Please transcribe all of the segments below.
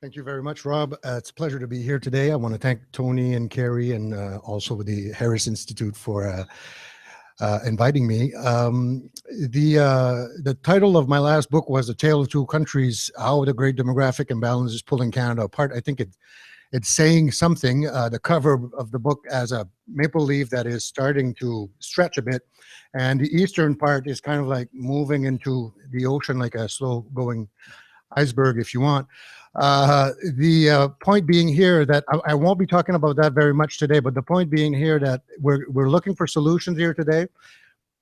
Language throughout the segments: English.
Thank you very much, Rob. It's a pleasure to be here today. I want to thank Tony and Kerry and also the Harris Institute for inviting me. The title of my last book was A Tale of Two Countries, How the Great Demographic Imbalance is Pulling Canada Apart. I think it's saying something. The cover of the book has a maple leaf that is starting to stretch a bit, and the eastern part is kind of like moving into the ocean like a slow-going iceberg, if you want. The point being here that I won't be talking about that very much today, but the point being here that we're looking for solutions here today.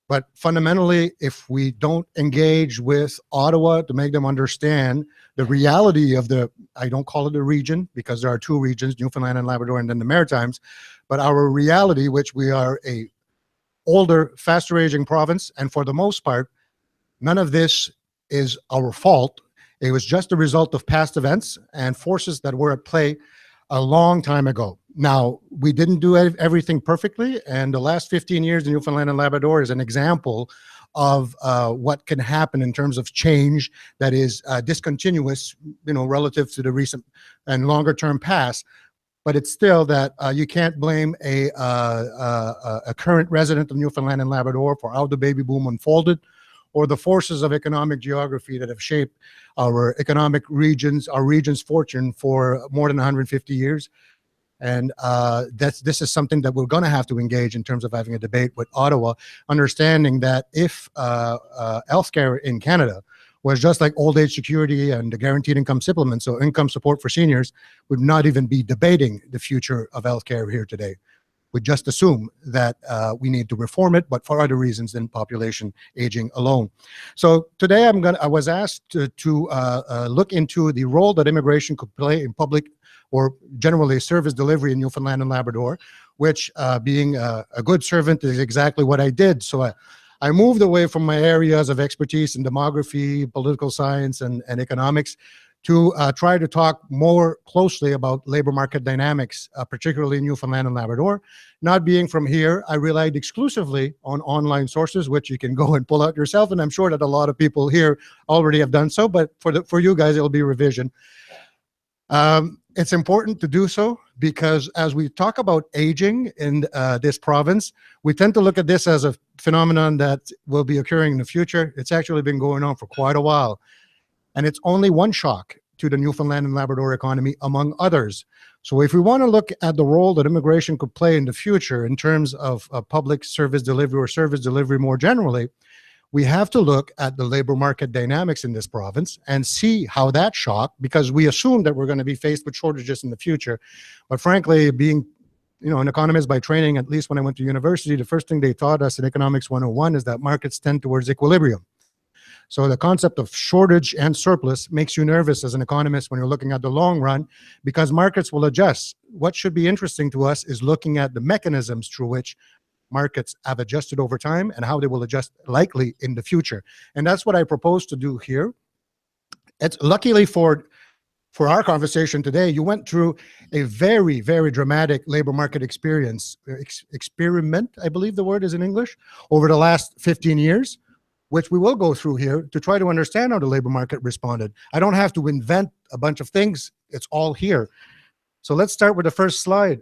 But fundamentally, if we don't engage with Ottawa to make them understand the reality of I don't call it a region because there are two regions, Newfoundland and Labrador, and then the Maritimes, but our reality, which we are a older, faster aging province, and for the most part, none of this is our fault. It was just a result of past events and forces that were at play a long time ago. Now, we didn't do everything perfectly, and the last 15 years in Newfoundland and Labrador is an example of what can happen in terms of change that is discontinuous, relative to the recent and longer term past. But it's still that you can't blame a current resident of Newfoundland and Labrador for how the baby boom unfolded, or the forces of economic geography that have shaped our economic regions, our region's fortune for more than 150 years. And this is something that we're going to have to engage in terms of having a debate with Ottawa, understanding that if healthcare in Canada was just like old age security and the guaranteed income supplement, so income support for seniors, would not even be debating the future of healthcare here today. We just assume that we need to reform it, but for other reasons than population aging alone. So today I was asked to look into the role that immigration could play in public or generally service delivery in Newfoundland and Labrador, which being a good servant is exactly what I did. So I moved away from my areas of expertise in demography, political science, and economics to try to talk more closely about labor market dynamics, particularly in Newfoundland and Labrador. Not being from here, I relied exclusively on online sources, which you can go and pull out yourself, and I'm sure that a lot of people here already have done so, but for you guys, it'll be revision. It's important to do so because as we talk about aging in this province, we tend to look at this as a phenomenon that will be occurring in the future. It's actually been going on for quite a while. And it's only one shock to the Newfoundland and Labrador economy, among others. So if we want to look at the role that immigration could play in the future in terms of public service delivery or service delivery more generally, we have to look at the labor market dynamics in this province and see how that shock, because we assume that we're going to be faced with shortages in the future. But frankly, being an economist by training, at least when I went to university, the first thing they taught us in Economics 101 is that markets tend towards equilibrium. So the concept of shortage and surplus makes you nervous as an economist when you're looking at the long run, because markets will adjust. What should be interesting to us is looking at the mechanisms through which markets have adjusted over time and how they will adjust likely in the future. And that's what I propose to do here. It's luckily for our conversation today, you went through a very, very dramatic labor market experiment, I believe the word is in English, over the last 15 years. Which we will go through here to try to understand how the labor market responded. I don't have to invent a bunch of things. It's all here. So let's start with the first slide.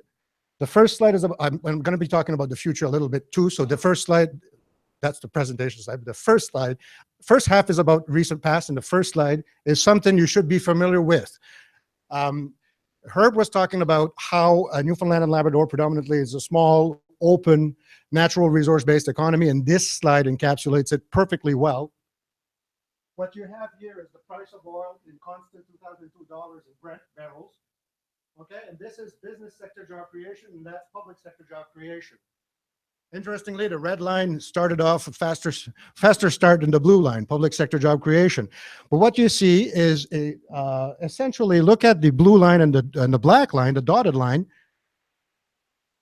The first slide is, I'm going to be talking about the future a little bit too. So the first slide, that's the presentation slide. The first slide, first half is about recent past, and the first slide is something you should be familiar with. Herb was talking about how Newfoundland and Labrador predominantly is a small, open, natural resource-based economy, and this slide encapsulates it perfectly well. What you have here is the price of oil in constant $2002 in Brent barrels. Okay, and this is business sector job creation, and that's public sector job creation. Interestingly, the red line started off a faster start than the blue line, public sector job creation. But what you see is essentially look at the blue line and the black line, the dotted line.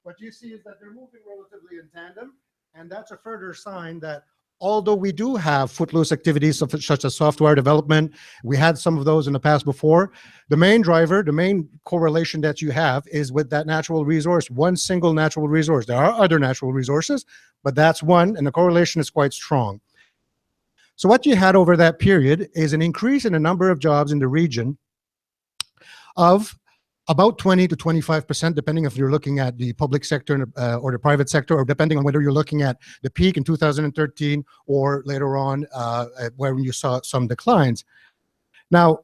What you see is that they're moving relatively in tandem, and that's a further sign that although we do have footloose activities such as software development, we had some of those in the past before, the main driver, the main correlation that you have is with that natural resource, one single natural resource. There are other natural resources, but that's one, and the correlation is quite strong. So what you had over that period is an increase in the number of jobs in the region of about 20 to 25%, depending if you're looking at the public sector or the private sector, or depending on whether you're looking at the peak in 2013 or later on where you saw some declines. Now,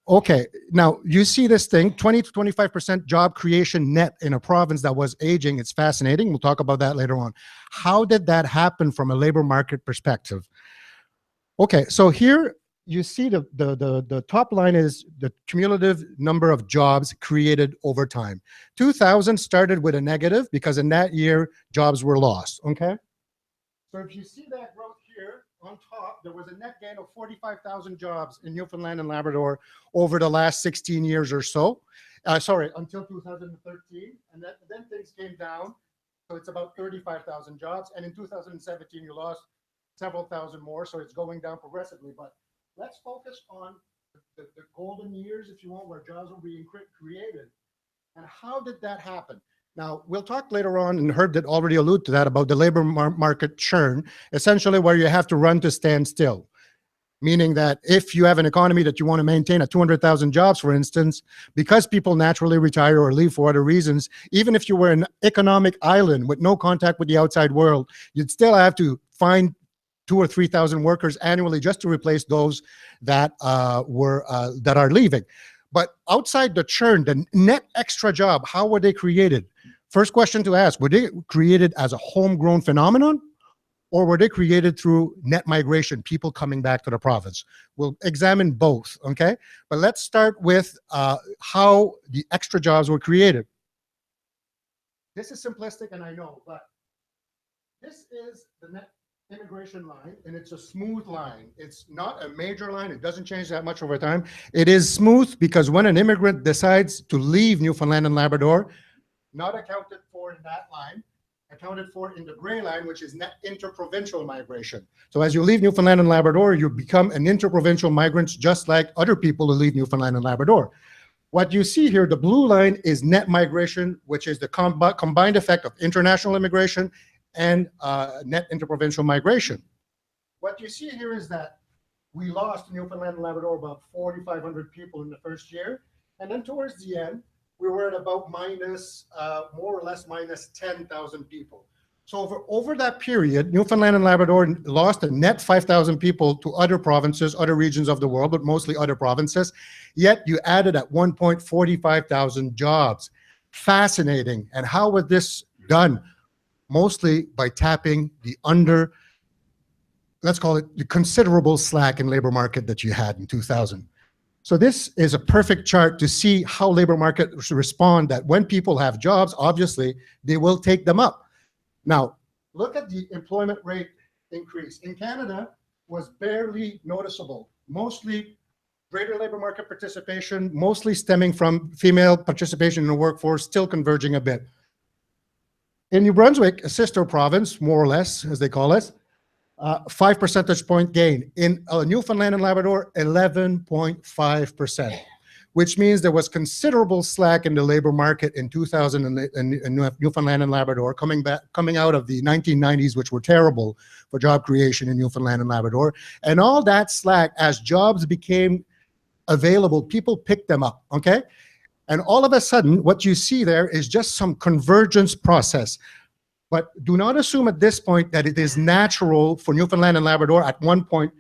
okay, now you see this thing, 20 to 25% job creation net in a province that was aging. It's fascinating. We'll talk about that later on. How did that happen from a labor market perspective? Okay, so here you see the top line is the cumulative number of jobs created over time. 2000 started with a negative because in that year, jobs were lost, okay? So if you see that growth here on top, there was a net gain of 45,000 jobs in Newfoundland and Labrador over the last 16 years or so. Sorry, until 2013, and then things came down. So it's about 35,000 jobs, and in 2017, you lost several thousand more, so it's going down progressively. But let's focus on the golden years, if you want, where jobs were being created. And how did that happen? Now, we'll talk later on, and Herb did already allude to that, about the labor market churn, essentially where you have to run to stand still. Meaning that if you have an economy that you want to maintain at 200,000 jobs, for instance, because people naturally retire or leave for other reasons, even if you were an economic island with no contact with the outside world, you'd still have to find 2,000 or 3,000 workers annually just to replace those that that are leaving. But outside the churn, the net extra job, how were they created? First question to ask, were they created as a homegrown phenomenon, or were they created through net migration, people coming back to the province? We'll examine both, okay? But let's start with how the extra jobs were created. This is simplistic, and I know, but this is the net immigration line, and it's a smooth line. It's not a major line. It doesn't change that much over time. It is smooth because when an immigrant decides to leave Newfoundland and Labrador, not accounted for in that line, accounted for in the gray line, which is net interprovincial migration. So as you leave Newfoundland and Labrador, you become an interprovincial migrant, just like other people who leave Newfoundland and Labrador. What you see here, the blue line is net migration, which is the combined effect of international immigration and net interprovincial migration. What you see here is that we lost in Newfoundland and Labrador about 4,500 people in the first year. And then towards the end, we were at about more or less minus 10,000 people. So over that period, Newfoundland and Labrador lost a net 5,000 people to other provinces, other regions of the world, but mostly other provinces. Yet you added at 1,45,000 jobs. Fascinating. And how was this done? Mostly by tapping the let's call it the considerable slack in labor market that you had in 2000. So this is a perfect chart to see how labor markets respond, that when people have jobs, obviously, they will take them up. Now, look at the employment rate increase. In Canada, was barely noticeable, mostly greater labor market participation, mostly stemming from female participation in the workforce, still converging a bit. In New Brunswick, a sister province, more or less, as they call it, 5 percentage point gain. In Newfoundland and Labrador, 11.5%, which means there was considerable slack in the labor market in 2000 in Newfoundland and Labrador, coming out of the 1990s, which were terrible for job creation in Newfoundland and Labrador. And all that slack, as jobs became available, people picked them up, okay? And all of a sudden, what you see there is just some convergence process. But do not assume at this point that it is natural for Newfoundland and Labrador at one point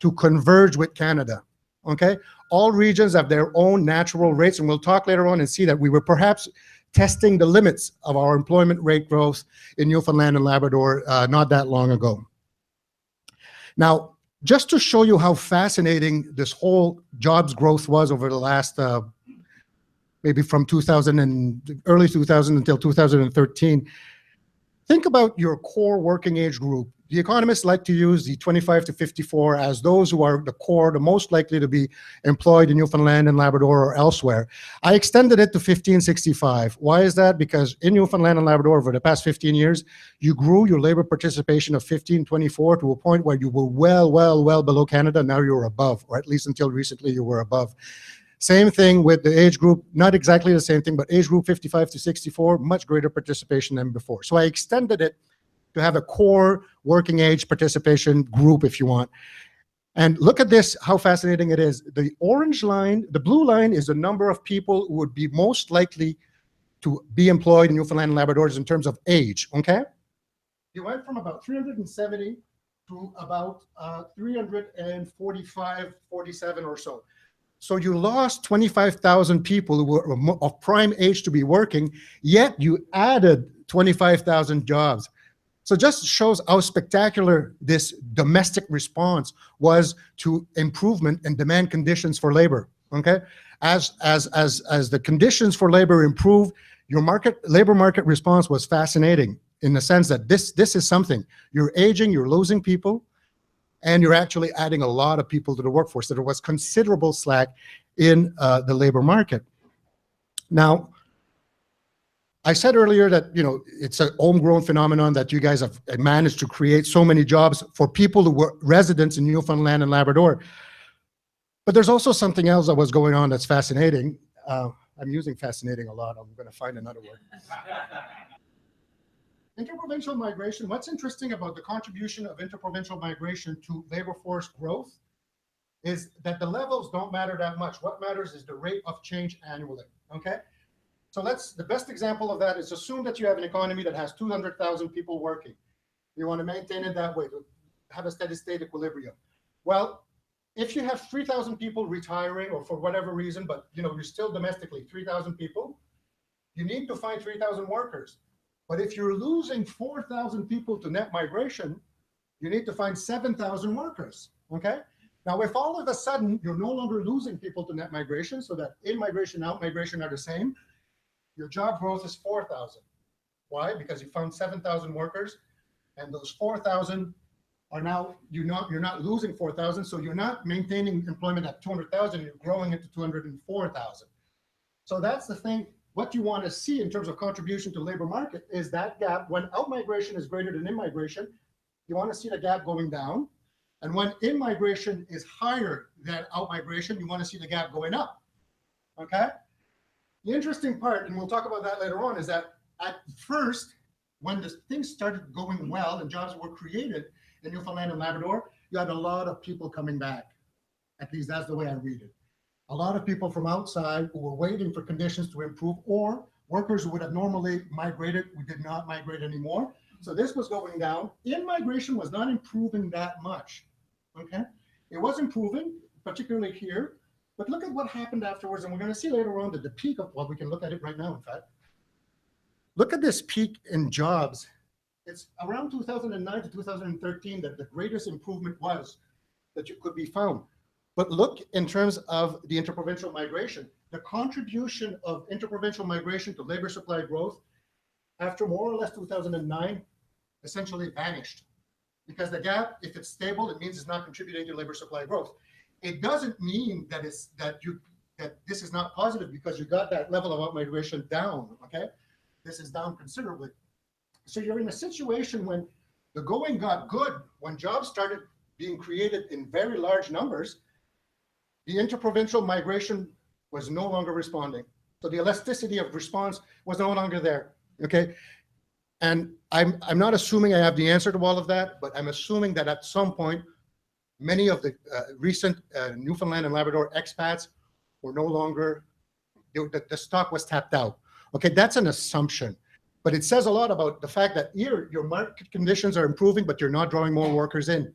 to converge with Canada, okay? All regions have their own natural rates, and we'll talk later on and see that we were perhaps testing the limits of our employment rate growth in Newfoundland and Labrador not that long ago. Now, just to show you how fascinating this whole jobs growth was over the last maybe from early 2000 until 2013. Think about your core working age group. The economists like to use the 25 to 54 as those who are the core, the most likely to be employed in Newfoundland and Labrador or elsewhere. I extended it to 1565. Why is that? Because in Newfoundland and Labrador over the past 15 years, you grew your labor participation of 1524 to a point where you were well below Canada. Now you're above, or at least until recently you were above. Same thing with the age group, not exactly the same thing, but age group 55 to 64, much greater participation than before. So I extended it to have a core working age participation group, if you want. And look at this, how fascinating it is. The orange line, the blue line is the number of people who would be most likely to be employed in Newfoundland and Labrador in terms of age, okay? You went from about 370 to about 345, 47 or so. So you lost 25,000 people who were of prime age to be working, yet you added 25,000 jobs. So just shows how spectacular this domestic response was to improvement in demand conditions for labor. Okay, as the conditions for labor improved, your labor market response was fascinating in the sense that this is something. You're aging, you're losing people, and you're actually adding a lot of people to the workforce. So there was considerable slack in the labor market. Now, I said earlier that, you know, it's a homegrown phenomenon that you guys have managed to create so many jobs for people who were residents in Newfoundland and Labrador. But there's also something else that was going on that's fascinating. I'm using fascinating a lot. I'm going to find another word. Interprovincial migration. What's interesting about the contribution of interprovincial migration to labor force growth is that the levels don't matter that much. What matters is the rate of change annually, okay? So the best example of that is assume that you have an economy that has 200,000 people working. You want to maintain it that way, to have a steady state equilibrium. Well, if you have 3,000 people retiring or for whatever reason, but you know, you're still domestically 3,000 people, you need to find 3,000 workers. But if you're losing 4,000 people to net migration, you need to find 7,000 workers, okay? Now, if all of a sudden you're no longer losing people to net migration, so that in-migration, out-migration are the same, your job growth is 4,000. Why? Because you found 7,000 workers, and those 4,000 are now, you're not losing 4,000, so you're not maintaining employment at 200,000, you're growing it to 204,000. So that's the thing. What you want to see in terms of contribution to labor market is that gap. When out-migration is greater than in-migration, you want to see the gap going down. And when in-migration is higher than out-migration, you want to see the gap going up, okay? The interesting part, and we'll talk about that later on, is that at first, when the things started going well and jobs were created in Newfoundland and Labrador, you had a lot of people coming back. At least that's the way I read it. A lot of people from outside who were waiting for conditions to improve, or workers who would have normally migrated who did not migrate anymore. So this was going down. In-migration was not improving that much, okay? It was improving, particularly here, but look at what happened afterwards, and we're going to see later on that the peak of, well, we can look at it right now, in fact. Look at this peak in jobs. It's around 2009 to 2013 that the greatest improvement was that you could be found. But look in terms of the interprovincial migration, the contribution of interprovincial migration to labor supply growth after more or less 2009 essentially vanished, because the gap, if it's stable, it means it's not contributing to labor supply growth. It doesn't mean that this is not positive because you got that level of out-migration down, okay? This is down considerably. So you're in a situation when the going got good, when jobs started being created in very large numbers, the interprovincial migration was no longer responding. So the elasticity of response was no longer there, okay? And I'm not assuming I have the answer to all of that, but I'm assuming that at some point, many of the recent Newfoundland and Labrador expats were no longer, the stock was tapped out. Okay, that's an assumption, but it says a lot about the fact that here your market conditions are improving, but you're not drawing more workers in,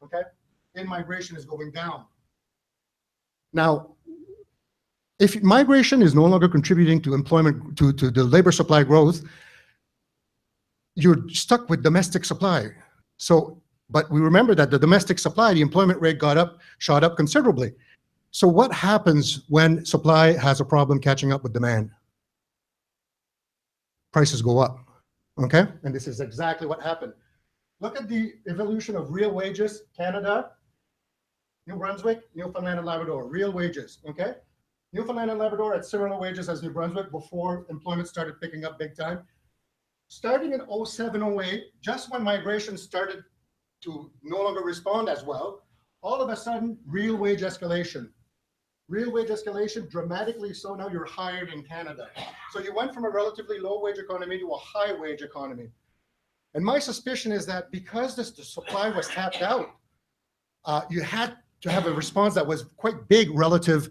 okay? In-migration is going down. Now, if migration is no longer contributing to employment, to the labor supply growth, you're stuck with domestic supply. So, but we remember that the domestic supply, the employment rate shot up considerably. So what happens when supply has a problem catching up with demand? Prices go up, okay? And this is exactly what happened. Look at the evolution of real wages, Canada, New Brunswick, Newfoundland and Labrador, real wages, okay? Newfoundland and Labrador at similar wages as New Brunswick before employment started picking up big time. Starting in 07, 08, just when migration started to no longer respond as well, all of a sudden, real wage escalation. Real wage escalation dramatically, so now you're higher in Canada. So you went from a relatively low wage economy to a high wage economy. And my suspicion is that because the supply was tapped out, you had to have a response that was quite big relative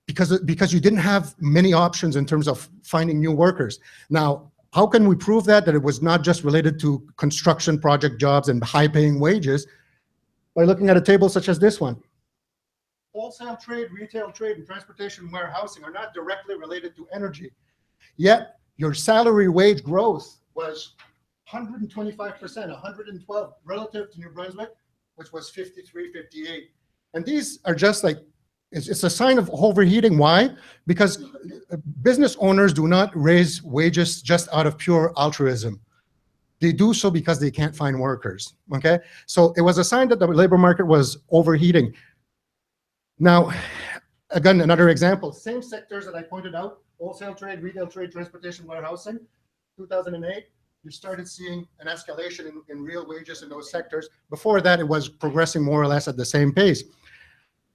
because you didn't have many options in terms of finding new workers. Now, how can we prove that it was not just related to construction project jobs and high-paying wages? By looking at a table such as this one. Wholesale trade, retail trade, and transportation and warehousing are not directly related to energy. Yet, your salary wage growth was 125%, 112 relative to New Brunswick, which was 53, 58. And these are just like, it's a sign of overheating. Why? Because business owners do not raise wages just out of pure altruism. They do so because they can't find workers, okay? So it was a sign that the labor market was overheating. Now, again, another example, same sectors that I pointed out, wholesale trade, retail trade, transportation, warehousing, 2008, you started seeing an escalation in real wages in those sectors. Before that, it was progressing more or less at the same pace.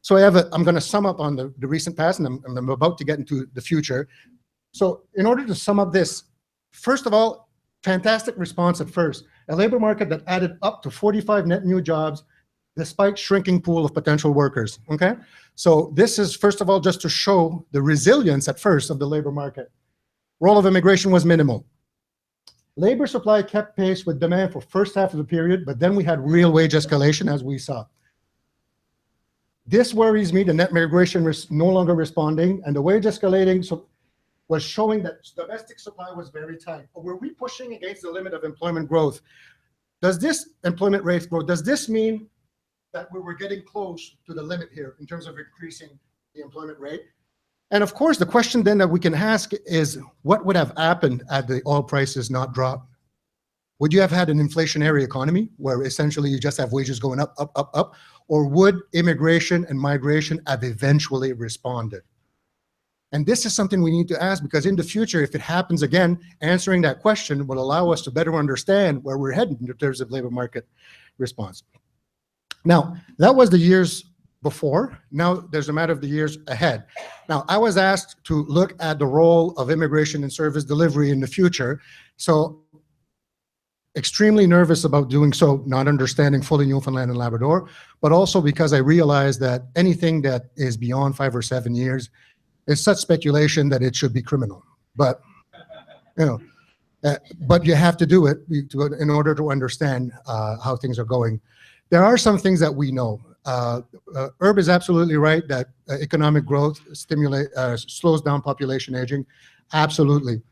So I'm going to sum up on the recent past, and I'm about to get into the future. So in order to sum up this, first of all, fantastic response at first. A labor market that added up to 45 net new jobs despite shrinking pool of potential workers, okay? So this is, first of all, just to show the resilience at first of the labor market. Role of immigration was minimal. Labor supply kept pace with demand for first half of the period, but then we had real wage escalation, as we saw. This worries me, the net migration no longer responding, and the wage escalating was showing that domestic supply was very tight. But were we pushing against the limit of employment growth? Does this employment rate growth, does this mean that we were getting close to the limit here in terms of increasing the employment rate? And of course, the question then that we can ask is, what would have happened had the oil prices not dropped? Would you have had an inflationary economy where essentially you just have wages going up, up, up, up? Or would immigration and migration have eventually responded? And this is something we need to ask, because in the future, if it happens again, answering that question will allow us to better understand where we're heading in terms of labor market response. Now, that was the years before. Now there's a matter of the years ahead. Now, I was asked to look at the role of immigration and service delivery in the future. So extremely nervous about doing so, not understanding fully Newfoundland and Labrador, but also because I realized that anything that is beyond 5 or 7 years is such speculation that it should be criminal. But, you know, but you have to do it in order to understand how things are going. There are some things that we know. Herb is absolutely right that economic growth slows down population aging. Absolutely.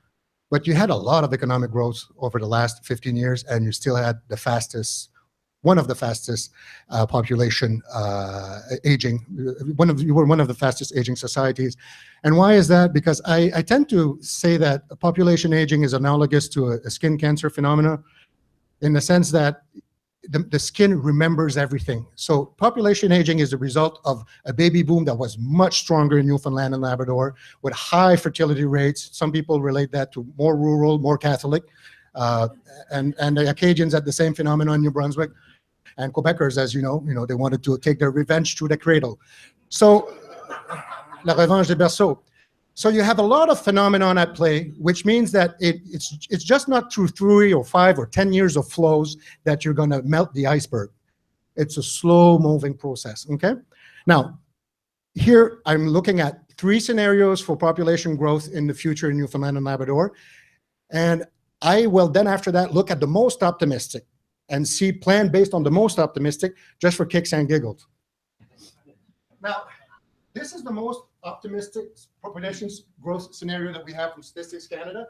But you had a lot of economic growth over the last 15 years, and you still had the fastest, one of the fastest population aging. You were one of the fastest aging societies. And why is that? Because I tend to say that population aging is analogous to a skin cancer phenomena, in the sense that the skin remembers everything. So population aging is a result of a baby boom that was much stronger in Newfoundland and Labrador with high fertility rates. Some people relate that to more rural, more Catholic. And the Acadians had the same phenomenon in New Brunswick. And Quebecers, as you know, they wanted to take their revenge through the cradle. So, la revanche des berceaux. So you have a lot of phenomenon at play, which means that it's just not through 3 or 5 or 10 years of flows that you're going to melt the iceberg. It's a slow-moving process, okay? Now, here I'm looking at 3 scenarios for population growth in the future in Newfoundland and Labrador. And I will then, after that, look at the most optimistic and see plan based on the most optimistic, just for kicks and giggles. Now, this is the most optimistic population growth scenario that we have from Statistics Canada.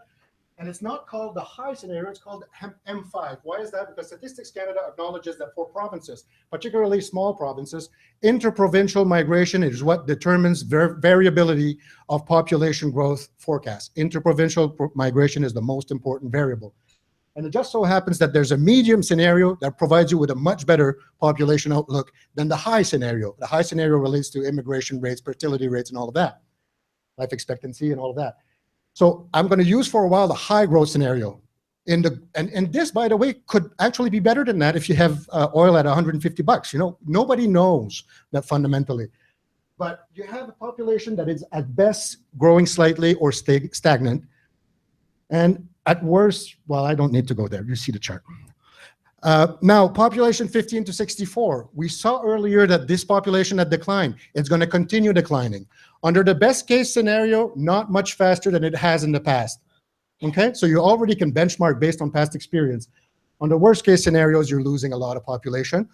And it's not called the high scenario, it's called M5. Why is that? Because Statistics Canada acknowledges that for provinces, particularly small provinces, interprovincial migration is what determines variability of population growth forecasts. Interprovincial migration is the most important variable. And it just so happens that there's a medium scenario that provides you with a much better population outlook than the high scenario. The high scenario relates to immigration rates, fertility rates, and all of that, life expectancy and all of that. So I'm going to use for a while the high growth scenario. And this, by the way, could actually be better than that if you have oil at $150. You know, nobody knows that fundamentally. But you have a population that is at best growing slightly or stagnant. And at worst, well, I don't need to go there. You see the chart. Now, population 15 to 64. We saw earlier that this population had declined. It's going to continue declining. Under the best case scenario, not much faster than it has in the past. Okay, so you already can benchmark based on past experience. Under worst case scenarios, you're losing a lot of population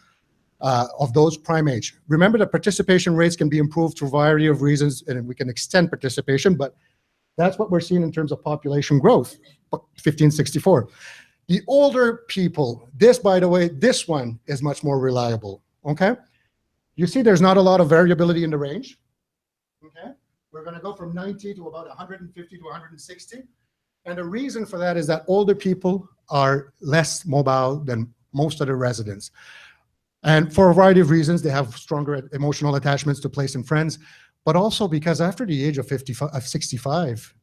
of those prime age. Remember that participation rates can be improved through a variety of reasons, and we can extend participation, but that's what we're seeing in terms of population growth, 1564. The older people, this, by the way, this one is much more reliable, okay? You see there's not a lot of variability in the range, okay? We're gonna go from 90 to about 150 to 160. And the reason for that is that older people are less mobile than most of the residents. And for a variety of reasons, they have stronger emotional attachments to place and friends, but also because after the age of 65,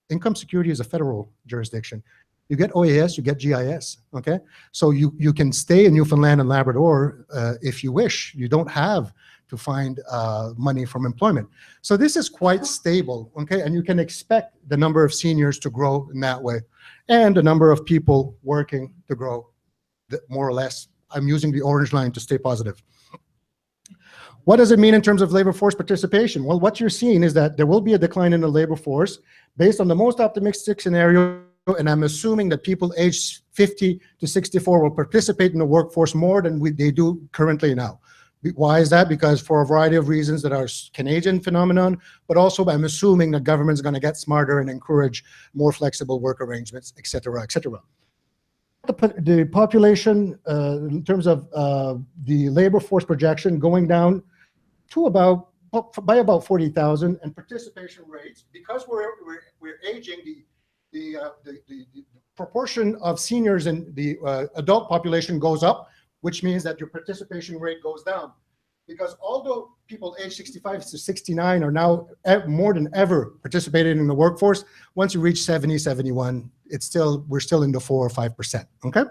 income security is a federal jurisdiction. You get OAS, you get GIS, okay? So you can stay in Newfoundland and Labrador if you wish. You don't have to find money from employment. So this is quite stable, okay? And you can expect the number of seniors to grow in that way and the number of people working to grow more or less. I'm using the orange line to stay positive. What does it mean in terms of labor force participation? Well, what you're seeing is that there will be a decline in the labor force based on the most optimistic scenario, and I'm assuming that people aged 50 to 64 will participate in the workforce more than they do currently now. Why is that? Because for a variety of reasons that are Canadian phenomenon, but also I'm assuming the government's going to get smarter and encourage more flexible work arrangements, et cetera, et cetera. The population in terms of the labor force projection going down to by about 40,000, and participation rates, because we're aging, the proportion of seniors in the adult population goes up, which means that your participation rate goes down. Because although people age 65 to 69 are now more than ever participating in the workforce, once you reach 70, 71, we're still in the 4 or 5%, okay?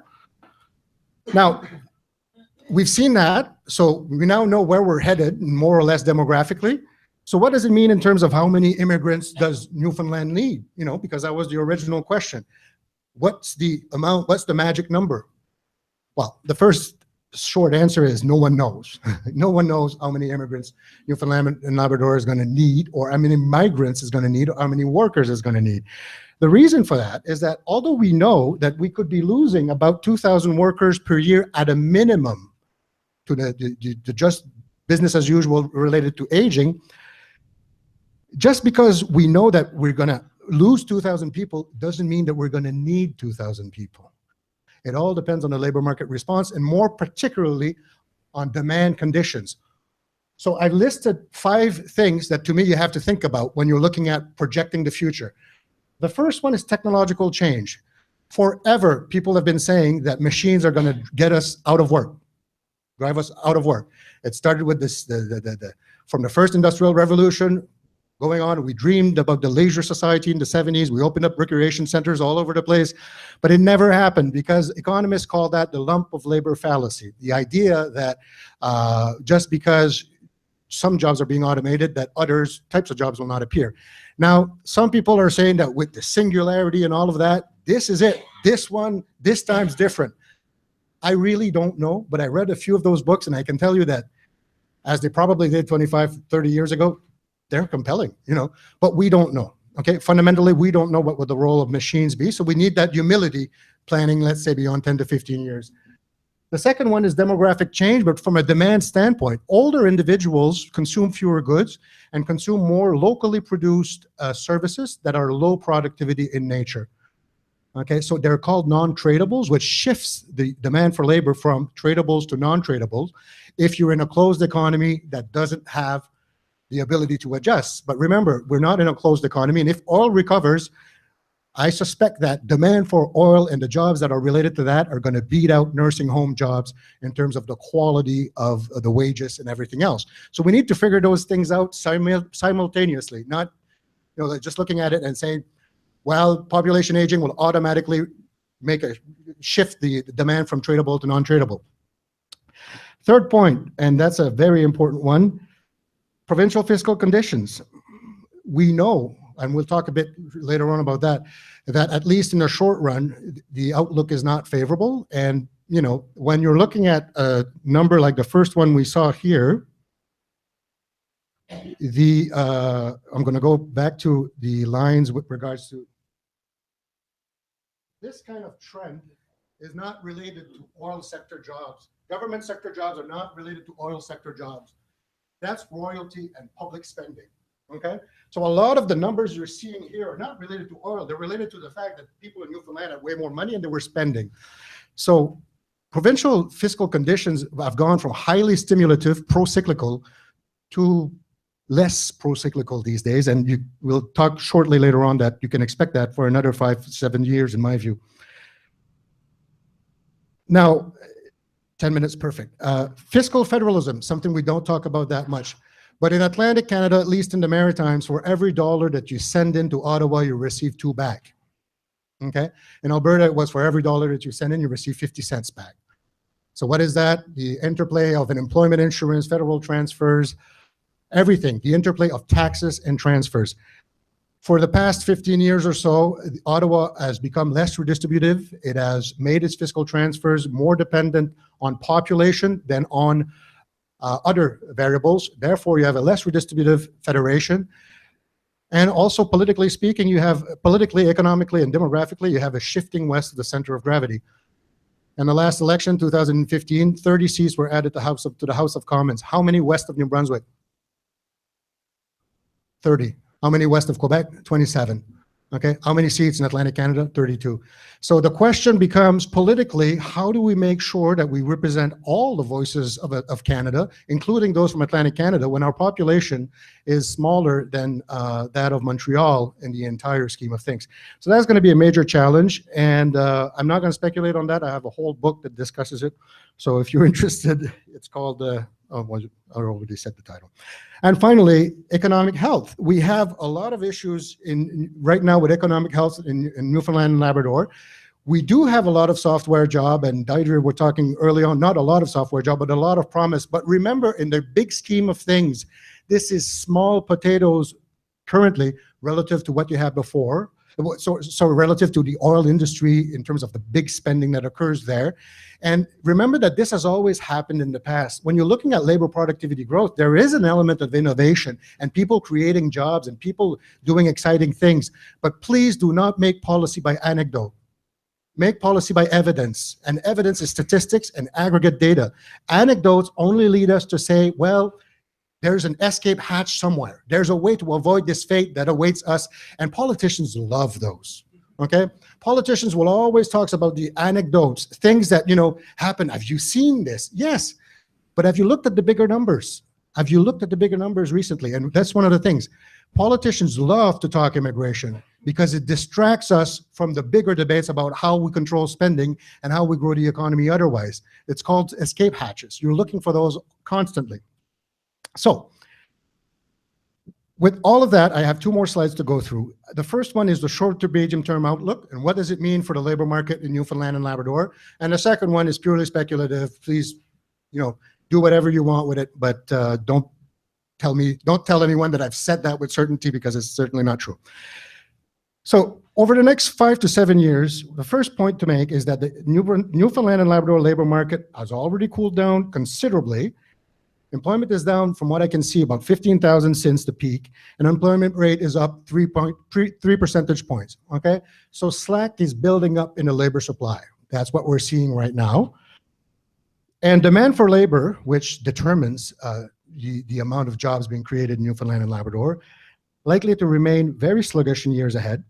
Now, we've seen that, so we now know where we're headed, more or less demographically. So what does it mean in terms of how many immigrants does Newfoundland need? You know, because that was the original question. What's the amount, what's the magic number? Well, the first short answer is no one knows. No one knows how many immigrants Newfoundland and Labrador is going to need, or how many migrants is going to need, or how many workers is going to need. The reason for that is that although we know that we could be losing about 2,000 workers per year at a minimum to the just business as usual related to aging, just because we know that we're going to lose 2,000 people doesn't mean that we're going to need 2,000 people. It all depends on the labor market response, and more particularly on demand conditions. So I listed 5 things that to me you have to think about when you're looking at projecting the future. The first one is technological change. Forever, people have been saying that machines are going to get us out of work, drive us out of work. It started with this, from the first industrial revolution going on. We dreamed about the leisure society in the 70s. We opened up recreation centers all over the place, but it never happened because economists call that the lump of labor fallacy. The idea that just because some jobs are being automated, that others types of jobs will not appear. Now, some people are saying that with the singularity and all of that, this is it. This time's different. I really don't know, but I read a few of those books, and I can tell you that as they probably did 25, 30 years ago, they're compelling, you know, but we don't know, okay? Fundamentally, we don't know what would the role of machines be, so we need that humility planning, let's say, beyond 10 to 15 years. The second one is demographic change, but from a demand standpoint, older individuals consume fewer goods and consume more locally produced services that are low productivity in nature. Okay, so they're called non-tradables, which shifts the demand for labor from tradables to non-tradables if you're in a closed economy that doesn't have the ability to adjust. But remember, we're not in a closed economy, and if oil recovers, I suspect that demand for oil and the jobs that are related to that are going to beat out nursing home jobs in terms of the quality of the wages and everything else. So we need to figure those things out simultaneously, not just looking at it and saying, well, population aging will automatically make a shift the demand from tradable to non-tradable. Third point, and that's a very important one, provincial fiscal conditions. We know, and we'll talk a bit later on about that, that at least in the short run, the outlook is not favorable. And you know, when you're looking at a number like the first one we saw here, I'm going to go back to the lines with regards to this kind of trend is not related to oil sector jobs. Government sector jobs are not related to oil sector jobs. That's royalty and public spending. Okay, so a lot of the numbers you're seeing here are not related to oil. They're related to the fact that people in Newfoundland had way more money and they were spending. So provincial fiscal conditions have gone from highly stimulative, pro-cyclical, to less pro-cyclical these days. And we'll talk shortly later on that you can expect that for another 5 to 7 years, in my view. Now, 10 minutes, perfect. Fiscal federalism, something we don't talk about that much. But in Atlantic Canada, at least in the Maritimes, for every dollar that you send into Ottawa, you receive 2 back. Okay? In Alberta, it was for every dollar that you send in, you receive 50 cents back. So what is that? The interplay of an employment insurance, federal transfers, everything, the interplay of taxes and transfers. For the past 15 years or so, Ottawa has become less redistributive. It has made its fiscal transfers more dependent on population than on other variables. Therefore, you have a less redistributive federation. And also, politically speaking, you have politically, economically, and demographically, you have a shifting west of the center of gravity. In the last election, 2015, 30 seats were added to the House of Commons. How many west of New Brunswick? 30. How many west of Quebec? 27. Okay. How many seats in Atlantic Canada? 32. So the question becomes, politically, how do we make sure that we represent all the voices of Canada, including those from Atlantic Canada, when our population is smaller than that of Montreal in the entire scheme of things? So that's going to be a major challenge. And I'm not going to speculate on that. I have a whole book that discusses it. So if you're interested, it's called, I already said the title. And finally, economic health. We have a lot of issues right now with economic health in Newfoundland and Labrador. We do have a lot of software job, and Deidre were talking early on, not a lot of software job, but a lot of promise. But remember, in the big scheme of things, this is small potatoes currently relative to what you had before. So relative to the oil industry in terms of the big spending that occurs there. And remember that this has always happened in the past. When you're looking at labor productivity growth, there is an element of innovation and people creating jobs and people doing exciting things. But please do not make policy by anecdote. Make policy by evidence. And evidence is statistics and aggregate data. Anecdotes only lead us to say, well, there's an escape hatch somewhere. There's a way to avoid this fate that awaits us. And politicians love those. Okay? Politicians will always talk about the anecdotes, things that, happen. Have you seen this? Yes. But have you looked at the bigger numbers? Have you looked at the bigger numbers recently? And that's one of the things. Politicians love to talk immigration because it distracts us from the bigger debates about how we control spending and how we grow the economy otherwise. It's called escape hatches. You're looking for those constantly. So, with all of that, I have 2 more slides to go through. The first one is the short to medium-term outlook, and what does it mean for the labor market in Newfoundland and Labrador? And the second one is purely speculative. Please, do whatever you want with it, but don't tell anyone that I've said that with certainty, because it's certainly not true. So, over the next 5 to 7 years, the first point to make is that the Newfoundland and Labrador labor market has already cooled down considerably. Employment is down, from what I can see, about 15,000 since the peak, and unemployment rate is up 3 percentage points, okay? So slack is building up in the labor supply. That's what we're seeing right now. And demand for labor, which determines the amount of jobs being created in Newfoundland and Labrador, likely to remain very sluggish in years ahead.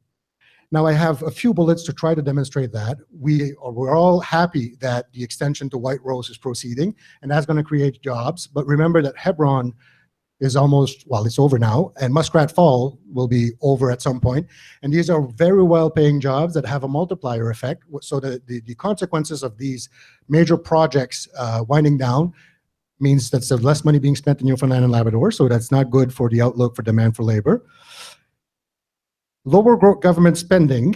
Now, I have a few bullets to try to demonstrate that. We're all happy that the extension to White Rose is proceeding, and that's going to create jobs. But remember that Hebron is almost, well, it's over now, and Muskrat Fall will be over at some point. And these are very well-paying jobs that have a multiplier effect. So the consequences of these major projects winding down means that there's less money being spent in Newfoundland and Labrador, so that's not good for the outlook for demand for labor. Lower government spending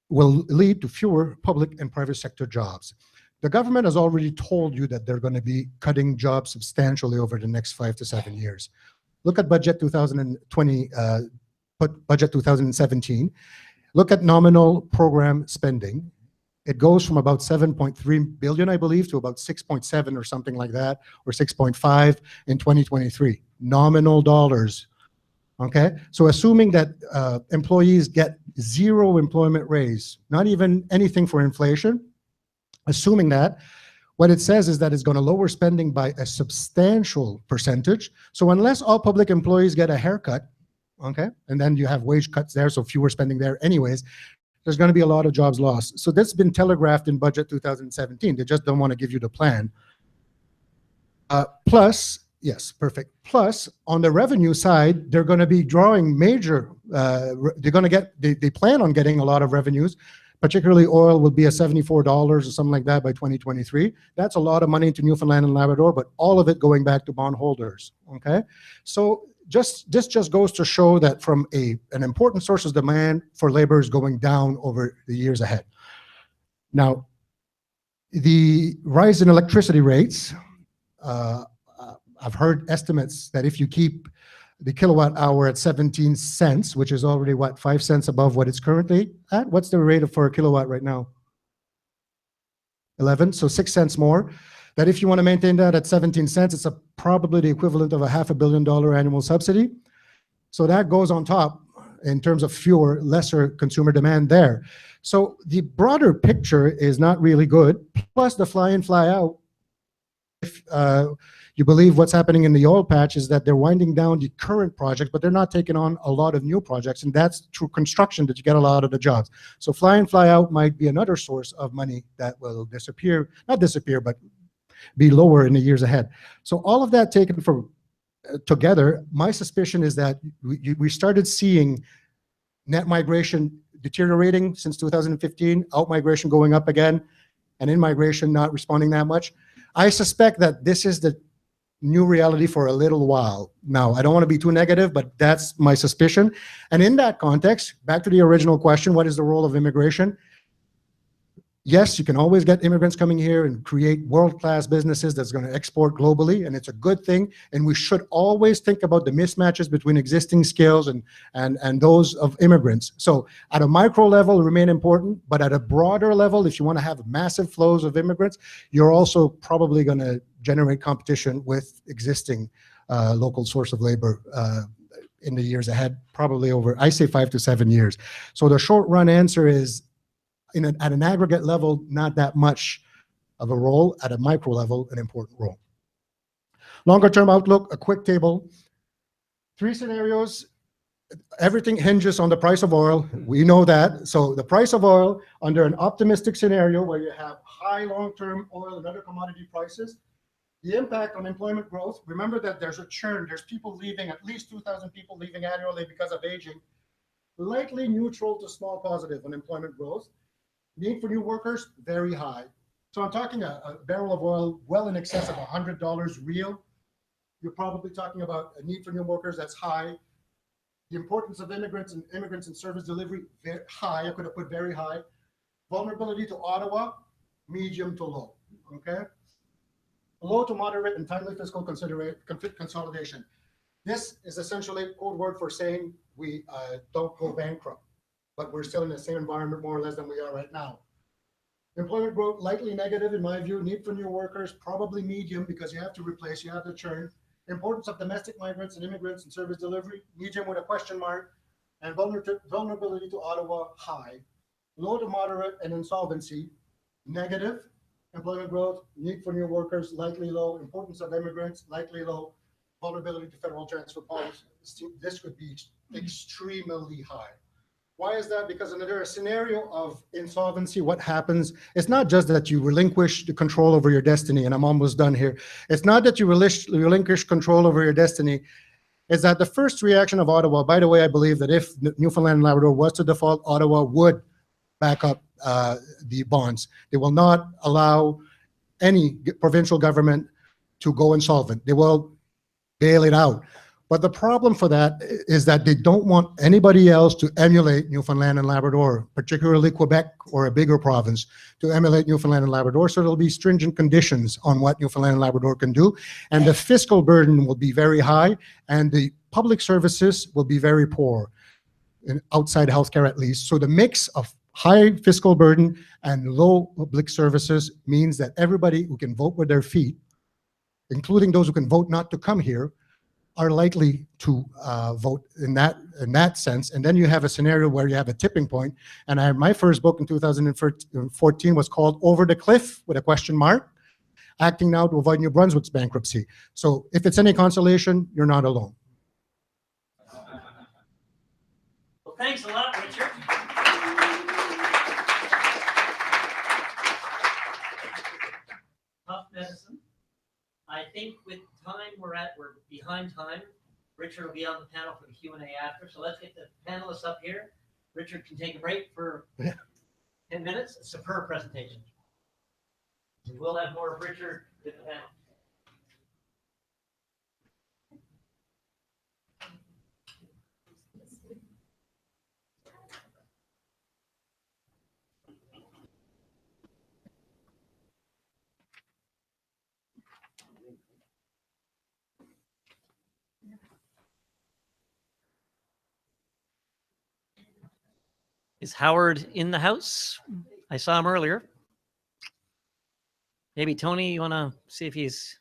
will lead to fewer public and private sector jobs. The government has already told you that they're going to be cutting jobs substantially over the next 5 to 7 years. Look at budget 2020, budget 2017. Look at nominal program spending. it goes from about 7.3 billion, I believe, to about 6.7 or something like that, or 6.5 in 2023. Nominal dollars. Okay, so assuming that employees get zero employment raise, not even anything for inflation, assuming that, what it says is that it's going to lower spending by a substantial percentage. So unless all public employees get a haircut, okay, and then you have wage cuts there, so fewer spending there anyways, there's going to be a lot of jobs lost. So that's been telegraphed in budget 2017. They just don't want to give you the plan. Plus, yes, perfect. Plus, on the revenue side, they're going to be drawing major, they're going to get, they plan on getting a lot of revenues, particularly oil will be at $74 or something like that by 2023. That's a lot of money to Newfoundland and Labrador, but all of it going back to bondholders, okay? So this just goes to show that from an important source of demand for labor is going down over the years ahead. Now, the rise in electricity rates, I've heard estimates that if you keep the kilowatt hour at 17 cents, which is already, what, 5 cents above what it's currently at? What's the rate for a kilowatt right now? 11, so 6 cents more. That if you want to maintain that at 17 cents, it's probably the equivalent of a $500 million annual subsidy. So that goes on top in terms of fewer, lesser consumer demand there. So the broader picture is not really good. Plus the fly in, fly out. If you believe what's happening in the oil patch is that they're winding down the current projects, but they're not taking on a lot of new projects, and that's through construction that you get a lot of the jobs. So fly in, fly out might be another source of money that will disappear, not disappear, but be lower in the years ahead. So all of that taken together, my suspicion is that we started seeing net migration deteriorating since 2015, out migration going up again, and in migration not responding that much. I suspect that this is the new reality for a little while. Now, I don't want to be too negative, but that's my suspicion. And in that context, back to the original question, what is the role of immigration? Yes, you can always get immigrants coming here and create world-class businesses that's going to export globally, and it's a good thing. And we should always think about the mismatches between existing skills and those of immigrants. So at a micro level, remain important, but at a broader level, if you want to have massive flows of immigrants, you're also probably going to generate competition with existing local source of labor in the years ahead, probably over, I say 5 to 7 years. So the short run answer is, at an aggregate level, not that much of a role. At a micro level, an important role. Longer term outlook, a quick table. 3 scenarios. Everything hinges on the price of oil. We know that. So the price of oil under an optimistic scenario where you have high long-term oil and other commodity prices, the impact on employment growth, remember that there's a churn. There's people leaving, at least 2,000 people leaving annually because of aging. Lightly neutral to small positive on employment growth. Need for new workers, very high. So I'm talking a barrel of oil well in excess of $100 real. You're probably talking about a need for new workers that's high. The importance of immigrants and service delivery, very high. I could have put very high. Vulnerability to Ottawa, medium to low, okay? Low to moderate and timely fiscal consolidation. This is essentially a code word for saying we don't go bankrupt, but we're still in the same environment more or less than we are right now. Employment growth, likely negative in my view. Need for new workers, probably medium because you have to replace, you have to churn. Importance of domestic migrants and immigrants and service delivery, medium with a question mark. And vulnerability to Ottawa, high. Low to moderate and insolvency, negative. Employment growth, need for new workers, likely low. Importance of immigrants, likely low. Vulnerability to federal transfer policy, this could be extremely high. Why is that? Because under a scenario of insolvency, what happens, it's not just that you relinquish the control over your destiny, and I'm almost done here. It's not that you relinquish control over your destiny. It's that the first reaction of Ottawa, by the way, I believe that if Newfoundland and Labrador was to default, Ottawa would back up the bonds. They will not allow any provincial government to go insolvent. They will bail it out. But the problem for that is that they don't want anybody else to emulate Newfoundland and Labrador, particularly Quebec or a bigger province, to emulate Newfoundland and Labrador. So there'll be stringent conditions on what Newfoundland and Labrador can do. And the fiscal burden will be very high, and the public services will be very poor, outside healthcare at least. So the mix of High fiscal burden and low public services means that everybody who can vote with their feet, including those who can vote not to come here, are likely to vote in that sense. And then you have a scenario where you have a tipping point. And my first book in 2014 was called Over the Cliff with a question mark, acting now to avoid New Brunswick's bankruptcy. So if it's any consolation, you're not alone. Well, thanks a lot, Richard. Tough medicine. I think with time we're behind time. Richard will be on the panel for the Q&A after. So let's get the panelists up here. Richard can take a break for 10 minutes. A superb presentation. We will have more of Richard with the panel. Is Howard in the house? I saw him earlier. Maybe Tony, you want to see if he's...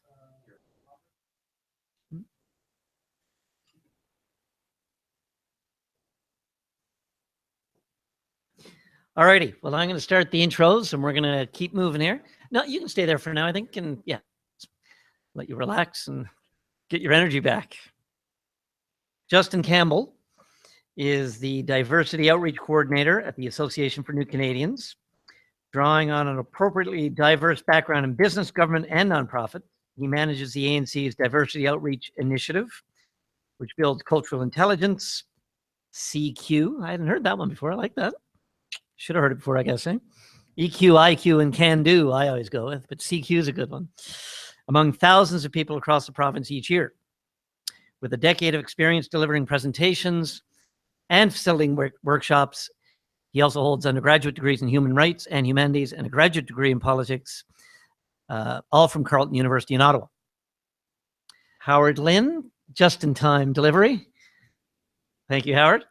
All righty. Well, I'm going to start the intros and we're going to keep moving here. No, you can stay there for now, I think. And yeah, let you relax and get your energy back. Justin Campbell is the Diversity Outreach Coordinator at the Association for New Canadians. Drawing on an appropriately diverse background in business, government, and nonprofit, he manages the ANC's Diversity Outreach Initiative, which builds cultural intelligence, CQ. I hadn't heard that one before. I like that. Should have heard it before, I guess. Eh? EQ, IQ, and can do, I always go with, but CQ is a good one. Among thousands of people across the province each year. With a decade of experience delivering presentations and facilitating workshops, he also holds undergraduate degrees in human rights and humanities and a graduate degree in politics, all from Carleton University in Ottawa. Howard Lynn, just-in-time delivery. Thank you, Howard.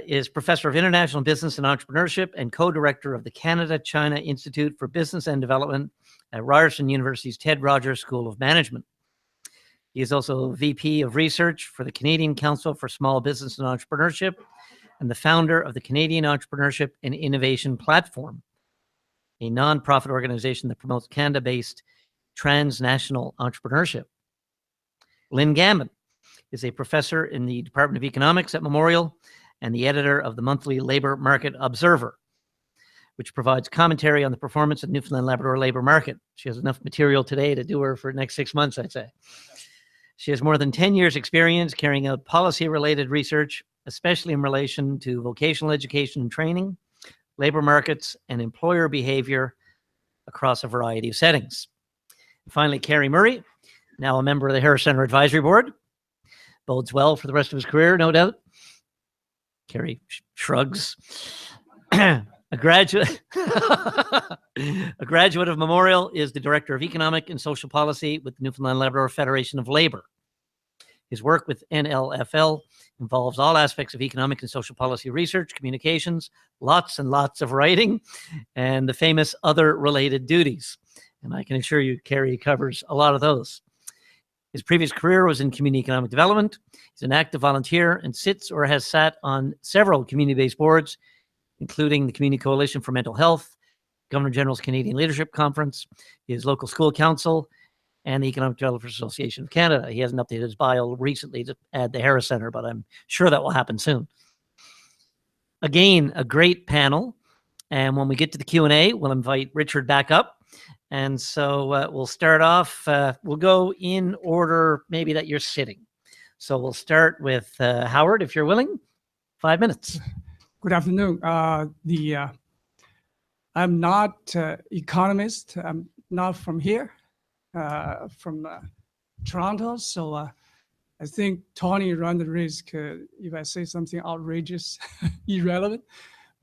Is Professor of International Business and Entrepreneurship and co-director of the Canada-China Institute for Business and Development at Ryerson University's Ted Rogers School of Management. He is also VP of Research for the Canadian Council for Small Business and Entrepreneurship and the founder of the Canadian Entrepreneurship and Innovation Platform, a nonprofit organization that promotes Canada-based transnational entrepreneurship. Lynn Gambin is a professor in the Department of Economics at Memorial and the editor of the monthly Labor Market Observer, which provides commentary on the performance of Newfoundland and Labrador labor market. She has enough material today to do her for the next 6 months, I'd say. She has more than 10 years experience carrying out policy-related research, especially in relation to vocational education and training, labor markets, and employer behavior across a variety of settings. And finally, Kerry Murray, now a member of the Harris Centre Advisory Board. Bodes well for the rest of his career, no doubt. Kerry shrugs. A graduate of Memorial, is the Director of Economic and Social Policy with the Newfoundland and Labrador Federation of Labor. His work with NLFL involves all aspects of economic and social policy research, communications, lots and lots of writing, and the famous other related duties. And I can assure you, Kerry covers a lot of those. His previous career was in community economic development. He's an active volunteer and sits or has sat on several community-based boards, including the Community Coalition for Mental Health, Governor General's Canadian Leadership Conference, his local school council, and the Economic Developers Association of Canada. He hasn't updated his bio recently to add the Harris Centre, but I'm sure that will happen soon. Again, a great panel. And when we get to the Q&A, we'll invite Richard back up. And so we'll start off, we'll go in order maybe that you're sitting. So we'll start with Howard, if you're willing, 5 minutes. Good afternoon. I'm not economist. I'm not from here, from Toronto. So I think Tony run the risk if I say something outrageous, irrelevant.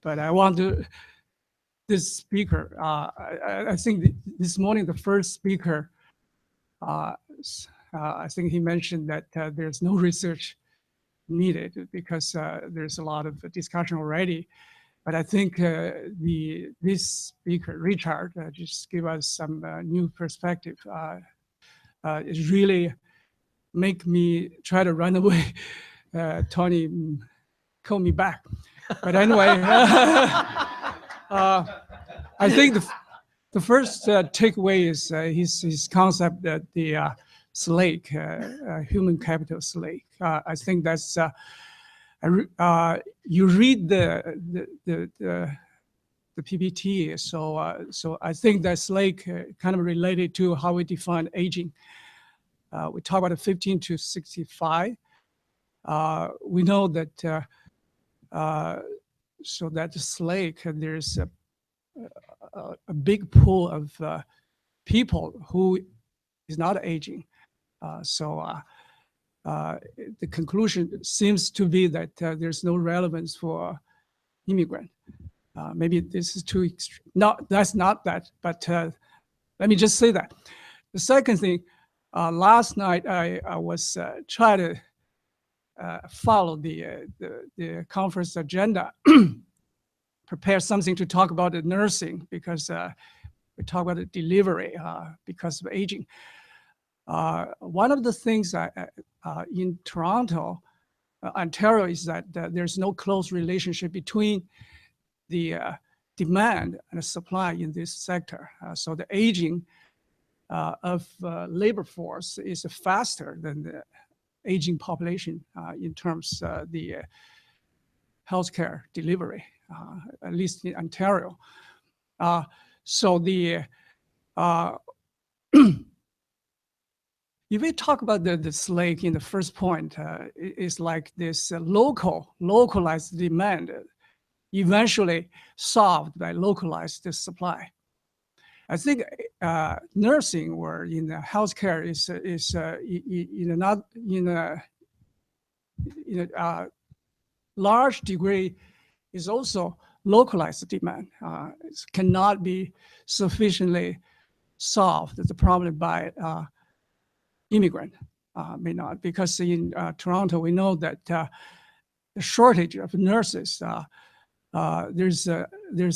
But I want to, this speaker, I think this morning, the first speaker, I think he mentioned that there's no research needed because there's a lot of discussion already. But I think this speaker, Richard, just give us some new perspective. It really make me try to run away. Tony call me back. But anyway, I think the first takeaway is his concept that the SLAKE, human capital SLAKE. I think that's you read the PPT, so I think that SLAKE kind of related to how we define aging. We talk about the 15 to 65. We know that so that the SLAKE, there's a big pool of people who is not aging. The conclusion seems to be that there's no relevance for immigrant. Maybe this is too extreme. No, that's not that, but let me just say that. The second thing, last night I was trying to follow the conference agenda, prepare something to talk about the nursing because we talk about the delivery because of aging. One of the things in Toronto, Ontario, is that there's no close relationship between the demand and the supply in this sector. So the aging of labor force is faster than the aging population in terms of the healthcare delivery, at least in Ontario. So the if we talk about the SLAKE in the first point, it's like this localized demand eventually solved by localized supply. I think nursing or in the healthcare is not in a large degree is also localized demand. It cannot be sufficiently solved the problem by immigrant, may not, because in Toronto we know that the shortage of nurses. There's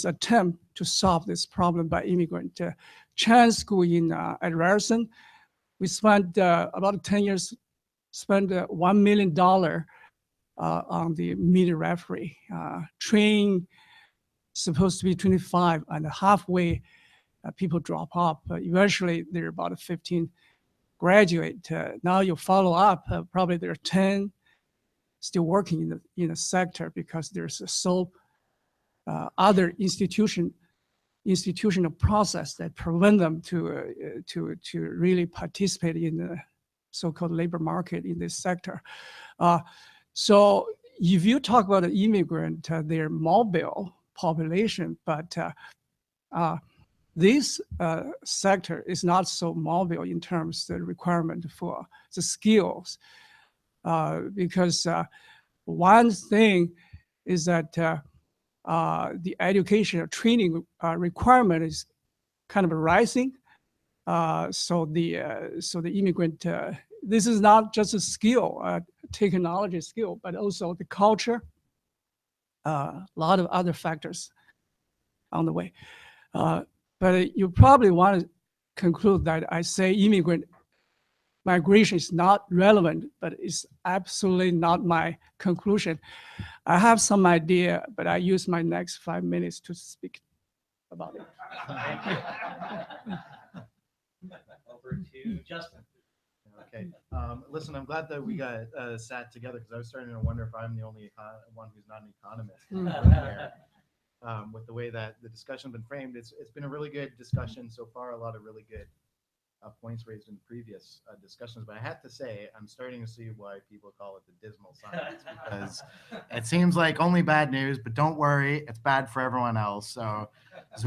attempt to solve this problem by immigrant. Chan School at Ryerson, we spent about 10 years, spent $1 million on the midwifery. Train supposed to be 25, and halfway people drop off. Eventually, there are about 15 graduate. Now you follow up, probably there are 10 still working in the sector because there's so other institutional process that prevent them to really participate in the so-called labor market in this sector. So if you talk about the immigrant, they're mobile population, but this sector is not so mobile in terms of the requirement for the skills, because one thing is that the education or training requirement is kind of rising. So the immigrant, this is not just a skill, technology skill, but also the culture, a lot of other factors on the way. But you probably want to conclude that I say immigrant migration is not relevant, but it's absolutely not my conclusion. I have some idea, but I use my next 5 minutes to speak about it. Over to Justin. Okay. Listen, I'm glad that we got sat together because I was starting to wonder if I'm the only one who's not an economist here. With the way that the discussion has been framed, it's been a really good discussion so far. A lot of really good points raised in previous discussions. But I have to say, I'm starting to see why people call it the dismal science, because it seems like only bad news. But don't worry, it's bad for everyone else. So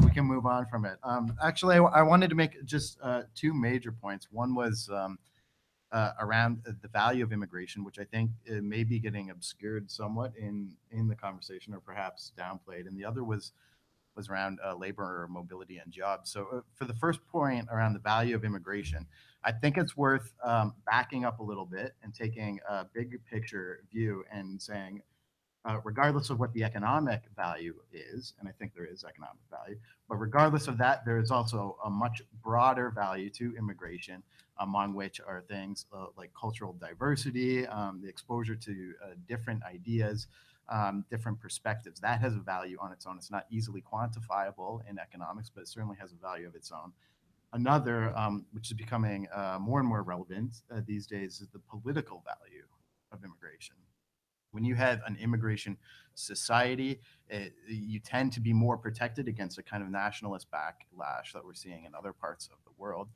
we can move on from it. Actually, I wanted to make just two major points. One was around the value of immigration, which I think may be getting obscured somewhat in the conversation, or perhaps downplayed. And the other was around labor mobility and jobs. So for the first point around the value of immigration, I think it's worth backing up a little bit and taking a big picture view and saying, regardless of what the economic value is, and I think there is economic value, but regardless of that, there is also a much broader value to immigration, among which are things like cultural diversity, the exposure to different ideas, different perspectives. That has a value on its own. It's not easily quantifiable in economics, but it certainly has a value of its own. Another, which is becoming more and more relevant these days, is the political value of immigration. When you have an immigration society, you tend to be more protected against a kind of nationalist backlash that we're seeing in other parts of the world.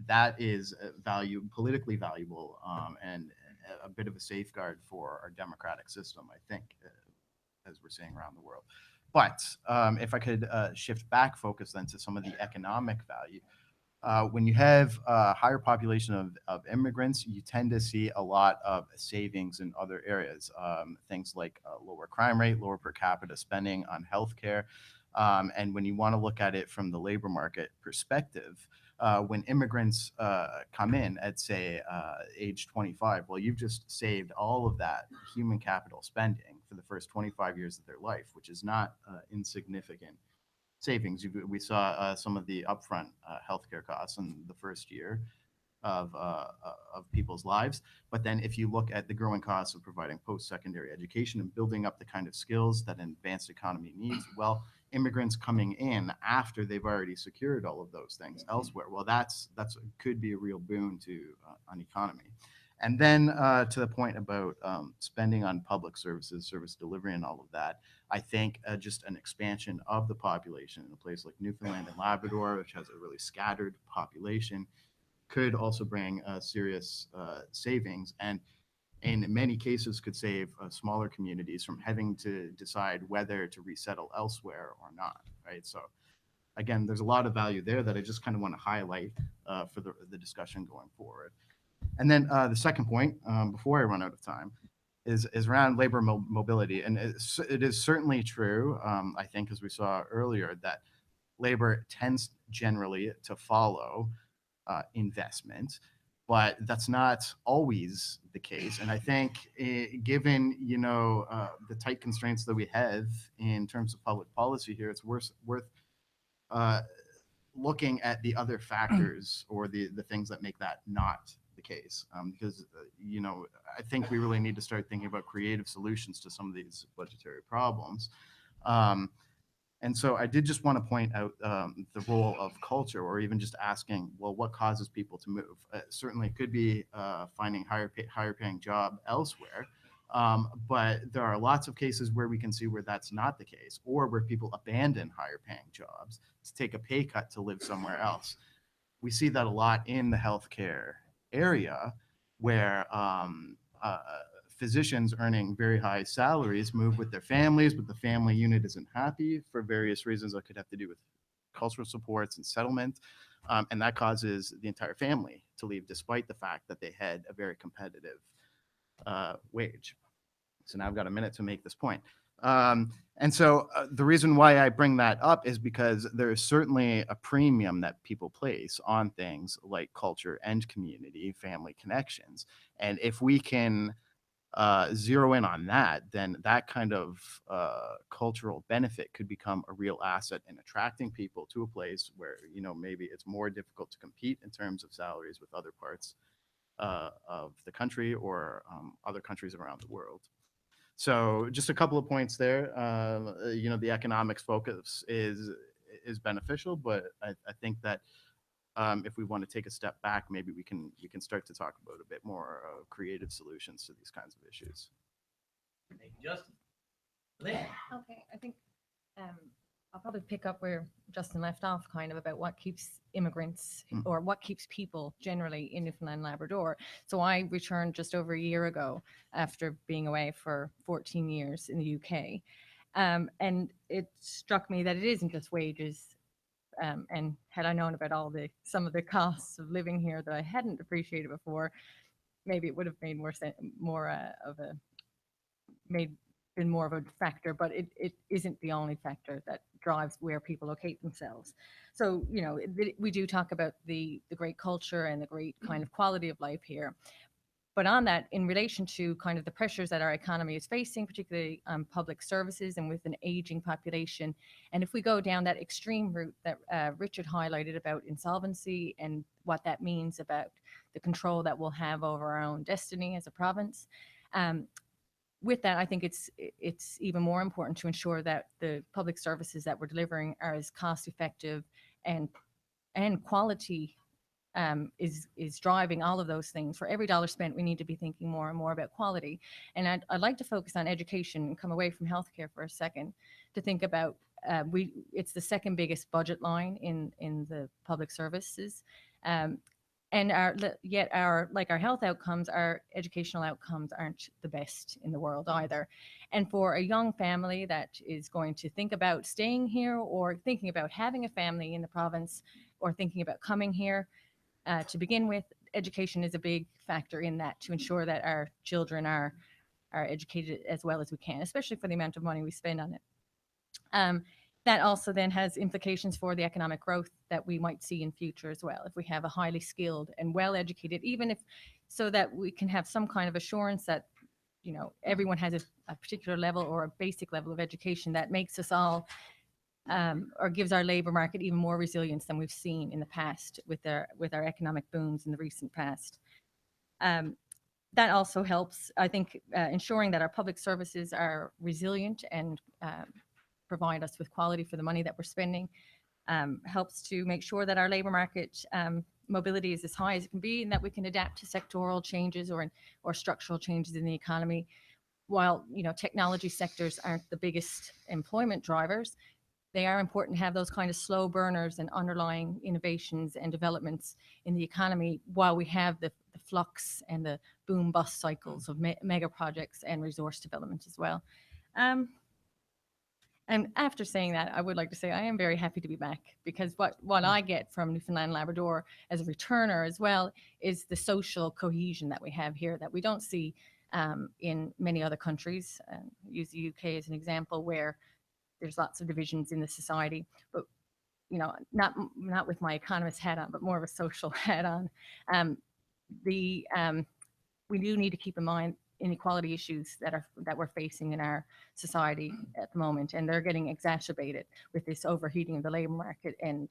That is politically valuable, and a bit of a safeguard for our democratic system, I think, as we're seeing around the world. But if I could shift back focus then to some of the economic value, when you have a higher population of immigrants, you tend to see a lot of savings in other areas, things like lower crime rate, lower per capita spending on healthcare. And when you want to look at it from the labor market perspective, when immigrants come in at, say, age 25, well, you've just saved all of that human capital spending for the first 25 years of their life, which is not insignificant savings. We saw some of the upfront healthcare costs in the first year of people's lives. But then if you look at the growing costs of providing post-secondary education and building up the kind of skills that an advanced economy needs, well, immigrants coming in after they've already secured all of those things elsewhere, well, that's could be a real boon to an economy. And then to the point about spending on public services, service delivery, and all of that, I think just an expansion of the population in a place like Newfoundland and Labrador, which has a really scattered population, could also bring serious savings, and in many cases could save smaller communities from having to decide whether to resettle elsewhere or not, right? So again, there's a lot of value there that I just kind of want to highlight for the discussion going forward. And then the second point, before I run out of time, is around labor mobility. And it is certainly true, I think, as we saw earlier, that labor tends generally to follow investment, but that's not always the case. And I think given, the tight constraints that we have in terms of public policy here, it's worth looking at the other factors or the things that make that not the case, because I think we really need to start thinking about creative solutions to some of these budgetary problems. And so I did just want to point out the role of culture, or even just asking, well, what causes people to move? Certainly it could be finding higher paying job elsewhere, but there are lots of cases where we can see where that's not the case, or where people abandon higher paying jobs to take a pay cut to live somewhere else. We see that a lot in the healthcare area, where physicians earning very high salaries move with their families, but the family unit isn't happy for various reasons that could have to do with cultural supports and settlement. And that causes the entire family to leave, despite the fact that they had a very competitive wage. So now I've got a minute to make this point. And so the reason why I bring that up is because there is certainly a premium that people place on things like culture and community, family connections. And if we can zero in on that, then that kind of cultural benefit could become a real asset in attracting people to a place where, maybe it's more difficult to compete in terms of salaries with other parts of the country or other countries around the world. So just a couple of points there. The economics focus is beneficial, but I think that if we want to take a step back, maybe we can start to talk about a bit more creative solutions to these kinds of issues. Thank you, Justin. Lynn. Okay, I think I'll probably pick up where Justin left off, kind of about what keeps immigrants or what keeps people generally in Newfoundland and Labrador. So I returned just over a year ago after being away for 14 years in the UK. And it struck me that it isn't just wages. And had I known about some of the costs of living here that I hadn't appreciated before, maybe it would have made been more of a factor, but it isn't the only factor that drives where people locate themselves. So, we do talk about the great culture and the great kind of quality of life here, But on that, in relation to kind of the pressures that our economy is facing, particularly public services and with an aging population, and if we go down that extreme route that Richard highlighted about insolvency and what that means about the control that we'll have over our own destiny as a province, with that, I think it's even more important to ensure that the public services that we're delivering are as cost effective and quality is driving all of those things. For every dollar spent, we need to be thinking more and more about quality. And I'd like to focus on education and come away from healthcare for a second to think about it's the second biggest budget line in the public services. And our health outcomes, our educational outcomes aren't the best in the world either. And for a young family that is going to think about staying here or thinking about having a family in the province or thinking about coming here, to begin with, education is a big factor in that, to ensure that our children are educated as well as we can, especially for the amount of money we spend on it. That also then has implications for the economic growth that we might see in future as well. If we have a highly skilled and well-educated, even if so that we can have some kind of assurance that, you know, everyone has a particular level or a basic level of education that makes us all or gives our labor market even more resilience than we've seen in the past with our economic booms in the recent past. That also helps, I think, ensuring that our public services are resilient and provide us with quality for the money that we're spending, helps to make sure that our labor market mobility is as high as it can be and that we can adapt to sectoral changes or structural changes in the economy. While, you know, technology sectors aren't the biggest employment drivers, they are important to have those kind of slow burners and underlying innovations and developments in the economy while we have the flux and the boom bust cycles of mega projects and resource development as well. And after saying that, I would like to say I am very happy to be back, because what I get from Newfoundland and Labrador as a returner as well is the social cohesion that we have here that we don't see in many other countries. Use the UK as an example, where there's lots of divisions in the society, but, you know, not with my economist hat on, but more of a social hat on. We do need to keep in mind inequality issues that we're facing in our society at the moment, and they're getting exacerbated with this overheating of the labor market and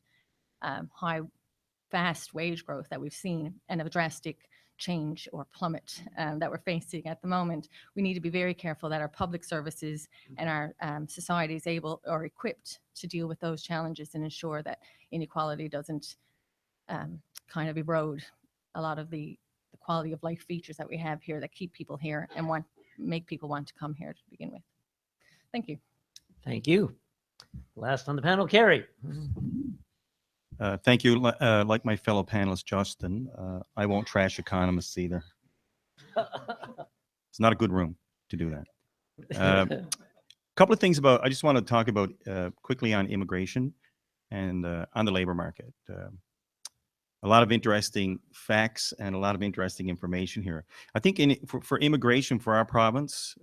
fast wage growth that we've seen, and a drastic change or plummet that we're facing at the moment. We need to be very careful that our public services and our society is able or equipped to deal with those challenges and ensure that inequality doesn't kind of erode a lot of the quality of life features that we have here that keep people here and make people want to come here to begin with. Thank you. Thank you. Last on the panel, Kerry. Thank you. Like my fellow panelist, Justin, I won't trash economists either. It's not a good room to do that. A couple of things I just want to talk about quickly on immigration and on the labor market. A lot of interesting facts and a lot of interesting information here. I think for immigration for our province,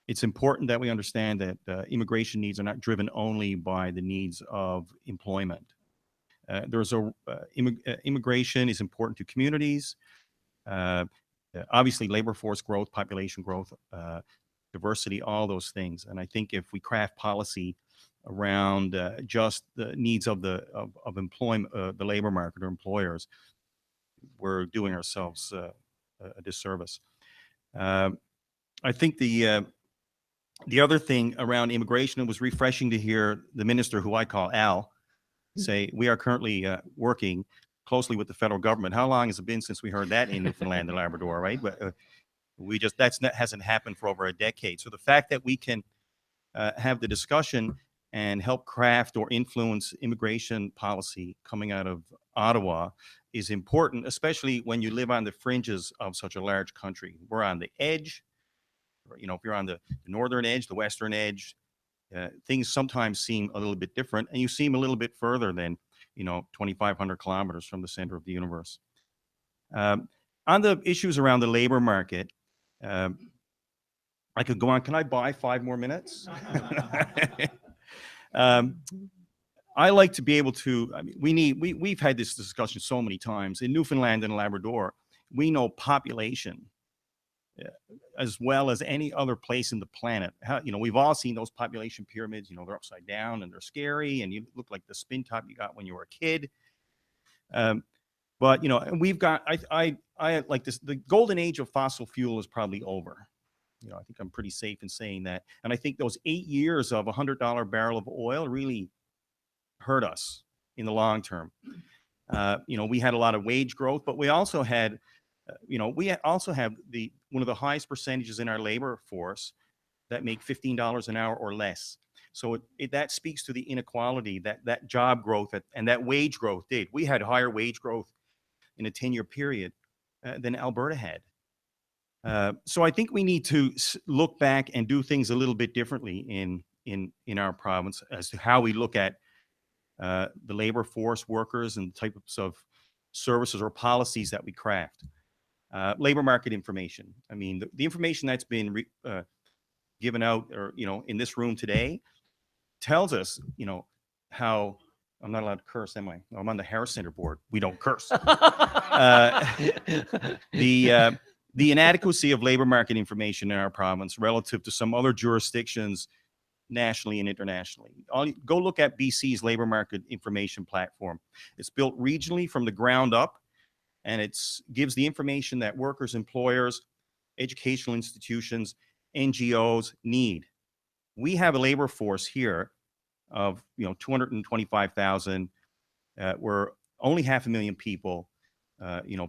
it's important that we understand that immigration needs are not driven only by the needs of employment. Immigration is important to communities. Obviously, labor force growth, population growth, diversity, all those things. And I think if we craft policy around just the needs of employment, the labor market or employers, we're doing ourselves a disservice. I think the other thing around immigration, it was refreshing to hear the minister, who I call Al, say we are currently working closely with the federal government. How long has it been since we heard that in Newfoundland and Labrador, right? But hasn't happened for over a decade. So the fact that we can have the discussion and help craft or influence immigration policy coming out of Ottawa is important, especially when you live on the fringes of such a large country. We're on the edge. You know, if you're on the northern edge, the western edge, things sometimes seem a little bit different, and you seem a little bit further than, 2,500 kilometers from the center of the universe. On the issues around the labor market, I could go on. Can I buy 5 more minutes? I like to be able to, we've had this discussion so many times. In Newfoundland and Labrador, we know population as well as any other place in the planet. How, we've all seen those population pyramids. They're upside down and they're scary, and you look like the spin top you got when you were a kid. But and we've got I like this. The golden age of fossil fuel is probably over. I think I'm pretty safe in saying that. And I think those 8 years of $100 barrel of oil really hurt us in the long term. We had a lot of wage growth, but we also had, also have one of the highest percentages in our labor force that make $15 an hour or less. So that speaks to the inequality that job growth and that wage growth did. We had higher wage growth in a 10-year period than Alberta had. So I think we need to look back and do things a little bit differently in our province as to how we look at the labor force, workers, and types of services or policies that we craft. Labor market information. I mean, the information that's been given out or, in this room today tells us, how I'm not allowed to curse, am I? I'm on the Harris Center board. We don't curse. The inadequacy of labor market information in our province relative to some other jurisdictions nationally and internationally. Go look at BC's labor market information platform. It's built regionally from the ground up, and it gives the information that workers, employers, educational institutions, NGOs need. We have a labor force here of 225,000. We're only 500,000 people.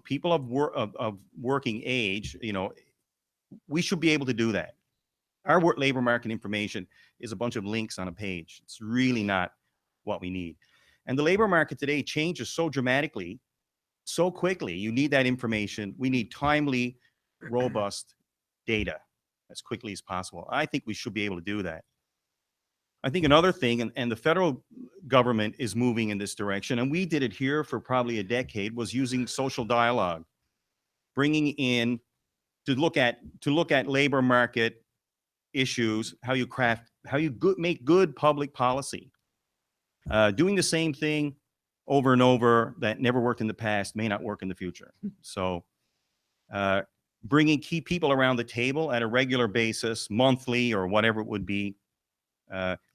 People of working age. We should be able to do that. Our labor market information is a bunch of links on a page. It's really not what we need. And the labor market today changes so dramatically, so quickly. You need that information. We need timely, robust data as quickly as possible. I think we should be able to do that. I think another thing, and the federal government is moving in this direction, and we did it here for probably a decade, was using social dialogue, bringing in to look at labor market issues, how you make good public policy. Doing the same thing over and over that never worked in the past may not work in the future. So bringing key people around the table at a regular basis, monthly or whatever it would be,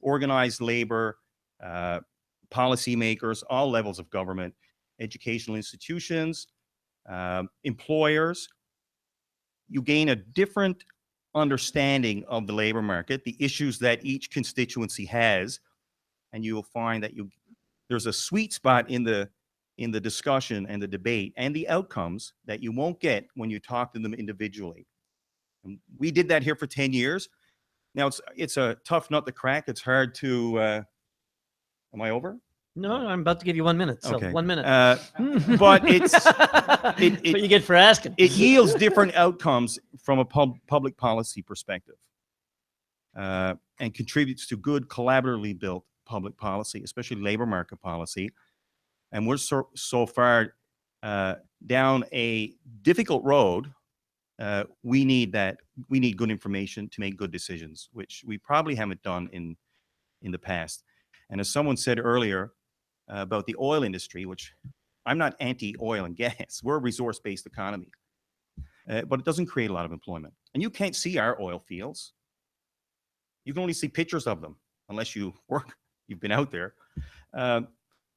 organized labor, policymakers, all levels of government, educational institutions, employers, you gain a different understanding of the labor market, the issues that each constituency has, and you will find that there's a sweet spot in the discussion and the debate and the outcomes that you won't get when you talk to them individually. And we did that here for 10 years. Now it's a tough nut to crack. It's hard to. Am I over? No, I'm about to give you 1 minute. So Okay. 1 minute. But it's What you get for asking. it yields different outcomes from a public policy perspective, and contributes to good collaboratively built public policy, especially labor market policy. And we're so far down a difficult road. We need that. We need good information to make good decisions, which we probably haven't done in the past. And as someone said earlier about the oil industry, which I'm not anti-oil and gas. We're a resource-based economy, but it doesn't create a lot of employment. And you can't see our oil fields. You can only see pictures of them unless you've been out there. Per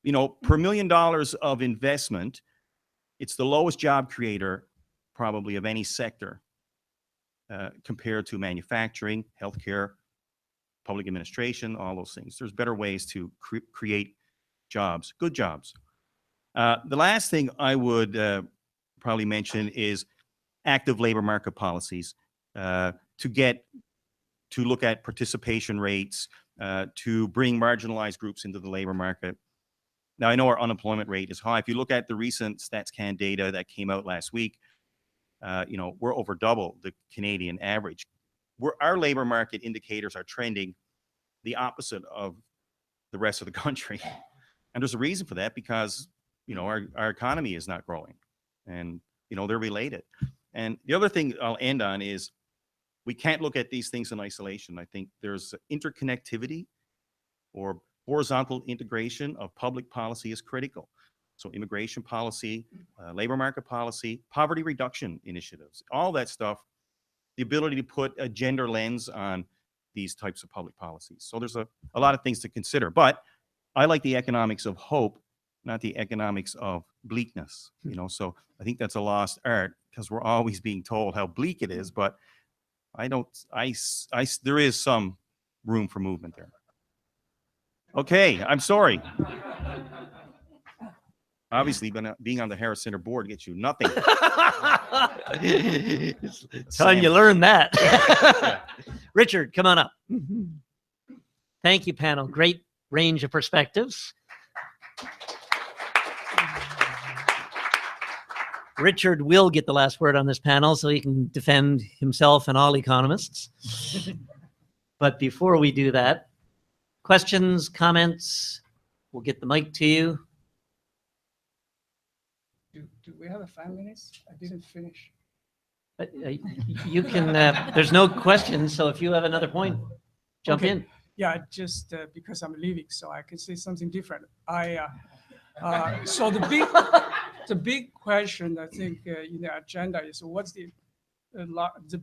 $1 million of investment, it's the lowest job creator probably of any sector compared to manufacturing, healthcare, public administration, all those things. There's better ways to create jobs, good jobs. The last thing I would probably mention is active labor market policies to look at participation rates, to bring marginalized groups into the labor market. Now, I know our unemployment rate is high. If you look at the recent StatsCan data that came out last week, we're over double the Canadian average. Our labor market indicators are trending the opposite of the rest of the country. And there's a reason for that, because, our economy is not growing, and, they're related. And the other thing I'll end on is we can't look at these things in isolation. I think there's interconnectivity or horizontal integration of public policy is critical. So immigration policy, labor market policy, poverty reduction initiatives, all that stuff, the ability to put a gender lens on these types of public policies. So there's a lot of things to consider, but I like the economics of hope, not the economics of bleakness, you know? So I think that's a lost art because we're always being told how bleak it is, but there is some room for movement there. Okay, I'm sorry. Obviously, being on the Harris Center board gets you nothing. Telling you learn that. Richard, come on up. Thank you, panel. Great range of perspectives. Richard will get the last word on this panel so he can defend himself and all economists. But before we do that, questions, comments? We'll get the mic to you. Do we have 5 minutes? I didn't finish. You can, there's no questions, so if you have another point, jump Okay. in. Yeah, just because I'm leaving, so I can say something different. So the big question I think in the agenda is what's the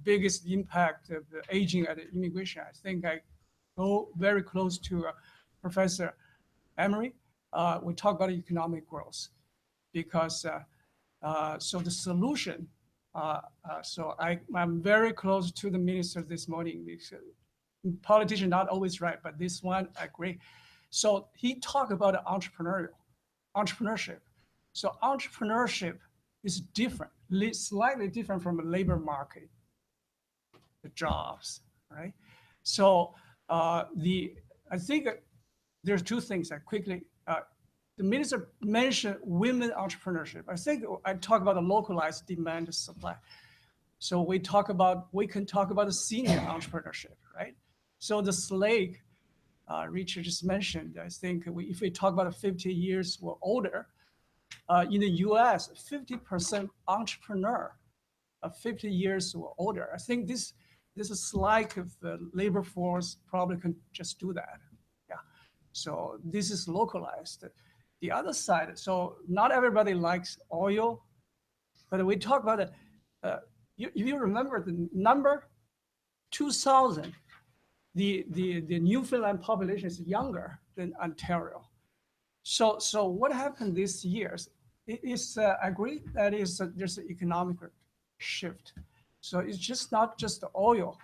biggest impact of the aging and immigration? I think I go very close to Professor Emery. We talk about economic growth because so the solution. So I'm very close to the minister this morning because politician not always right, but this one I agree. So he talked about entrepreneurship. So entrepreneurship is different, slightly different from the labor market, the jobs, right? So I think there's two things I quickly. The minister mentioned women entrepreneurship. I think I talk about the localized demand and supply. So we can talk about the senior entrepreneurship, right? So the SLAG, Richard just mentioned, I think if we talk about 50 years or older, in the US, 50% entrepreneur of 50 years or older. I think this is slack of the labor force probably can just do that. Yeah. So this is localized. The other side, so not everybody likes oil, but we talk about it. If you remember the number 2000, the Newfoundland population is younger than Ontario. So what happened this year is I agree that there's an economic shift. So it's just not just the oil.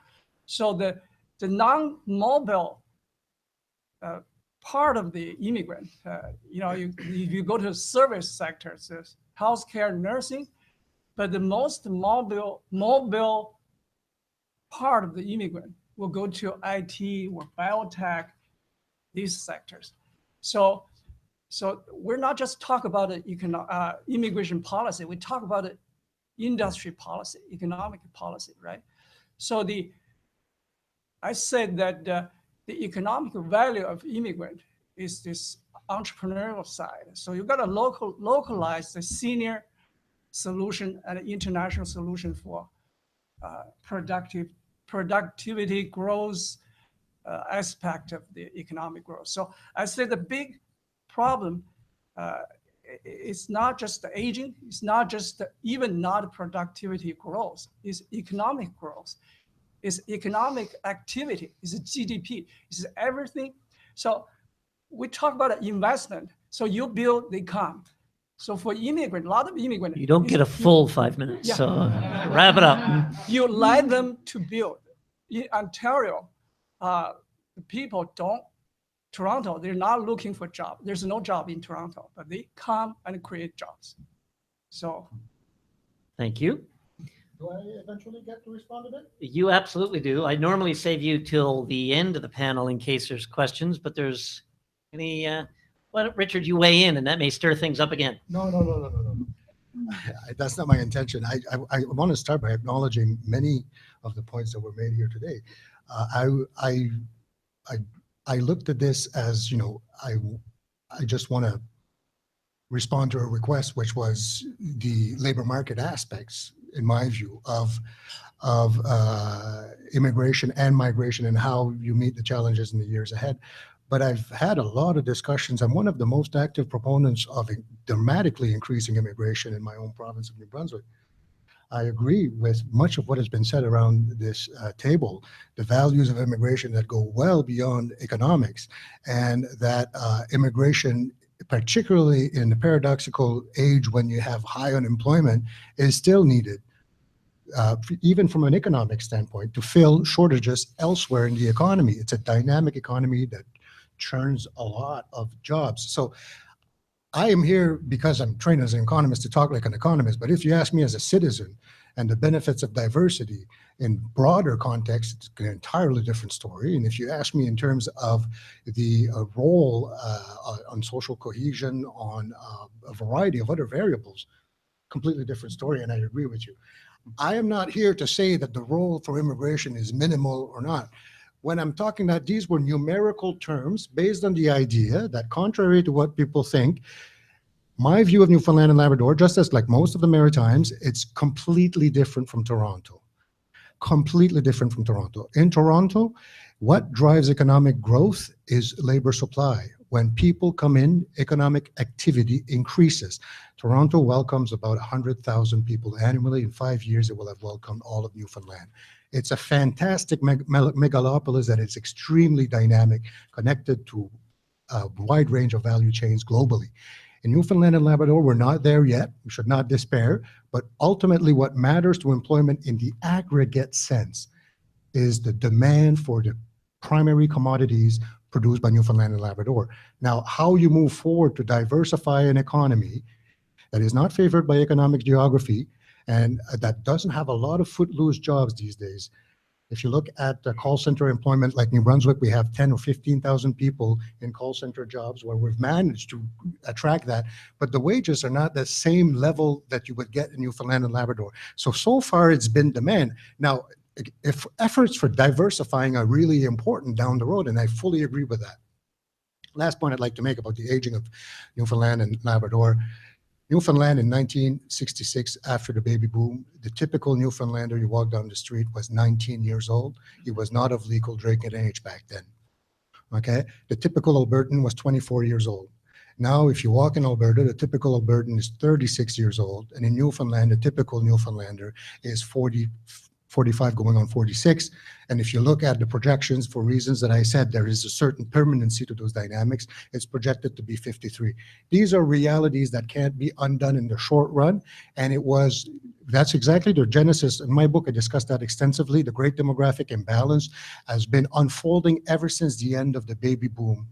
So the non-mobile part of the immigrant, if you go to service sectors, healthcare, nursing, but the most mobile part of the immigrant will go to IT or biotech, these sectors. So we're not just talk about the immigration policy. We talk about the industry policy, economic policy, right? So I said that the economic value of immigrant is this entrepreneurial side. So you got to localize the senior solution and international solution for productivity growth aspect of the economic growth. So I say the big problem it's not just the aging, it's not just even not productivity growth, it's economic growth, it's economic activity, it's GDP, it's everything. So we talk about investment. So you build, they come. So for immigrant, a lot of immigrants. You don't get a full 5 minutes, yeah. So wrap it up. You let them to build. In Ontario, people don't, Toronto, they're not looking for job. There's no job in Toronto, but they come and create jobs. So. Thank you. Do I eventually get to respond to that? You absolutely do. I normally save you till the end of the panel in case there's questions, but there's any, why don't Richard, you weigh in and that may stir things up again. No. That's not my intention. I want to start by acknowledging many of the points that were made here today. I looked at this as, I just want to respond to a request, which was the labor market aspects, in my view, of immigration and migration and how you meet the challenges in the years ahead. but I've had a lot of discussions. I'm one of the most active proponents of dramatically increasing immigration in my own province of New Brunswick. I agree with much of what has been said around this table, the values of immigration that go well beyond economics, and that immigration, particularly in the paradoxical age when you have high unemployment, is still needed, even from an economic standpoint, to fill shortages elsewhere in the economy. It's a dynamic economy that churns a lot of jobs. So I am here because I'm trained as an economist to talk like an economist, but if you ask me as a citizen and the benefits of diversity in broader context, it's an entirely different story. And if you ask me in terms of the role on social cohesion, on a variety of other variables, completely different story, and I agree with you. I am not here to say that the role for immigration is minimal or not. When I'm talking that these were numerical terms based on the idea that, contrary to what people think, my view of Newfoundland and Labrador, just as like most of the Maritimes, it's completely different from Toronto. Completely different from Toronto. In Toronto, what drives economic growth is labor supply. When people come in, economic activity increases. Toronto welcomes about 100,000 people annually. In 5 years, it will have welcomed all of Newfoundland. It's a fantastic megalopolis that is extremely dynamic, connected to a wide range of value chains globally. In Newfoundland and Labrador, we're not there yet. We should not despair. But ultimately, what matters to employment in the aggregate sense is the demand for the primary commodities produced by Newfoundland and Labrador. Now, how you move forward to diversify an economy that is not favored by economic geography and that doesn't have a lot of footloose jobs these days. If you look at the call center employment, like New Brunswick, we have 10 or 15,000 people in call center jobs where we've managed to attract that, but the wages are not the same level that you would get in Newfoundland and Labrador. So far it's been demand. Now, if efforts for diversifying are really important down the road, and I fully agree with that. Last point I'd like to make about the aging of Newfoundland and Labrador. Newfoundland in 1966, after the baby boom, the typical Newfoundlander you walk down the street was 19 years old. He was not of legal drinking age back then. Okay, the typical Albertan was 24 years old. Now, if you walk in Alberta, the typical Albertan is 36 years old, and in Newfoundland, the typical Newfoundlander is 45 going on 46. And if you look at the projections, for reasons that I said, there is a certain permanency to those dynamics. It's projected to be 53. These are realities that can't be undone in the short run. And that's exactly the genesis. In my book, I discussed that extensively. The great demographic imbalance has been unfolding ever since the end of the baby boom.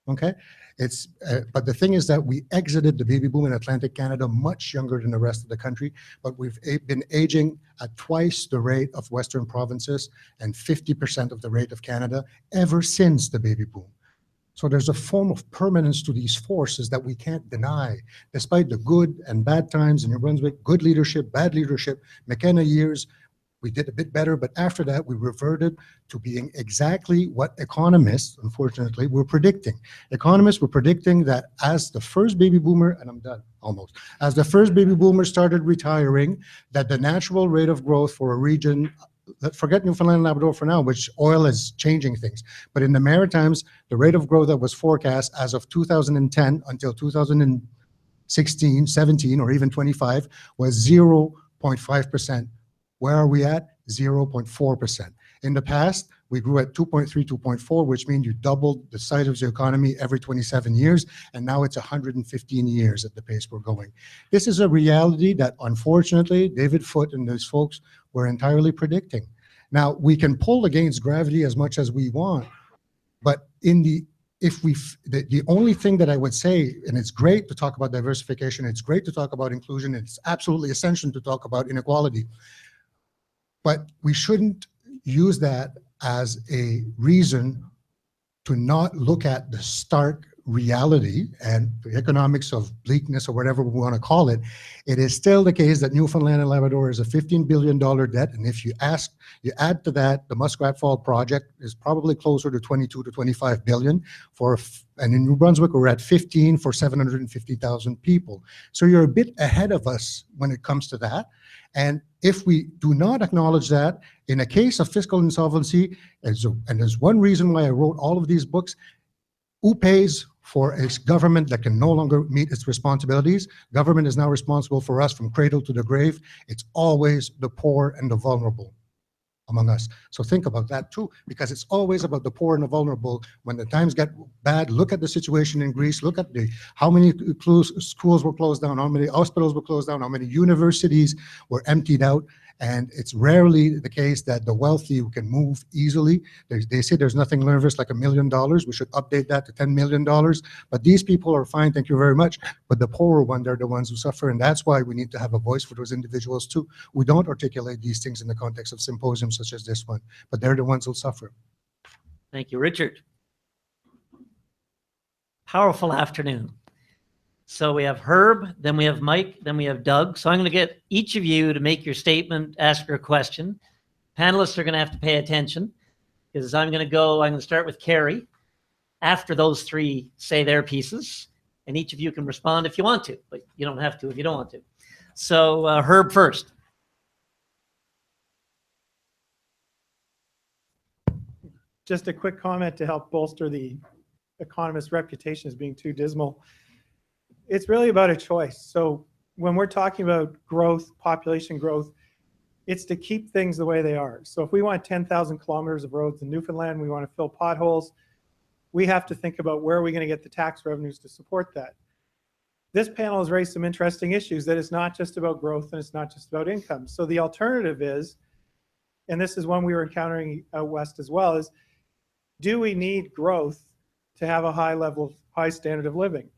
Okay, but the thing is that we exited the baby boom in Atlantic Canada much younger than the rest of the country, but we've been aging at twice the rate of Western provinces and 50% of the rate of Canada ever since the baby boom. So there's a form of permanence to these forces that we can't deny, despite the good and bad times in New Brunswick, good leadership, bad leadership, McKenna years. We did a bit better, but after that, we reverted to being exactly what economists, unfortunately, were predicting. Economists were predicting that as the first baby boomer, and I'm done almost, as the first baby boomer started retiring, that the natural rate of growth for a region, forget Newfoundland and Labrador for now, which oil is changing things, but in the Maritimes, the rate of growth that was forecast as of 2010 until 2016, 17, or even 25 was 0.5%. Where are we at? 0.4%. In the past, we grew at 2.3, 2.4, which means you doubled the size of the economy every 27 years, and now it's 115 years at the pace we're going. This is a reality that, unfortunately, David Foote and those folks were entirely predicting. Now, we can pull against gravity as much as we want, but the only thing that I would say, and it's great to talk about diversification, it's great to talk about inclusion, it's absolutely essential to talk about inequality, but we shouldn't use that as a reason to not look at the stark reality and the economics of bleakness, or whatever we want to call it. It is still the case that Newfoundland and Labrador is a $15 billion debt, and if you add to that, the Muskrat Fall project is probably closer to 22 to 25 billion and in New Brunswick we're at 15 for 750,000 people. So you're a bit ahead of us when it comes to that. And if we do not acknowledge that, in a case of fiscal insolvency, and there's one reason why I wrote all of these books, Who pays for a government that can no longer meet its responsibilities? Government is now responsible for us from cradle to the grave. It's always the poor and the vulnerable among us. So think about that too, because it's always about the poor and the vulnerable. When the times get bad, look at the situation in Greece, look at how many schools were closed down, how many hospitals were closed down, how many universities were emptied out. And it's rarely the case that the wealthy can move easily. They say there's nothing nervous like $1 million. We should update that to $10 million. But these people are fine, thank you very much. But the poorer one, they're the ones who suffer. And that's why we need to have a voice for those individuals too. We don't articulate these things in the context of symposiums such as this one, but they're the ones who suffer. Thank you, Richard. Powerful afternoon. So we have Herb, then we have Mike, then we have Doug. So I'm going to get each of you to make your statement, ask your question. Panelists are going to have to pay attention because I'm going to start with Kerry. After those three say their pieces, and each of you can respond if you want to, but you don't have to if you don't want to. So Herb first. Just a quick comment to help bolster the economist's reputation as being too dismal. It's really about a choice. So when we're talking about growth, population growth, it's to keep things the way they are. So if we want 10,000 kilometers of roads in Newfoundland, we want to fill potholes, we have to think about where are we going to get the tax revenues to support that. This panel has raised some interesting issues that it's not just about growth and it's not just about income. So the alternative is, and this is one we were encountering out west as well, is do we need growth to have a high standard of living?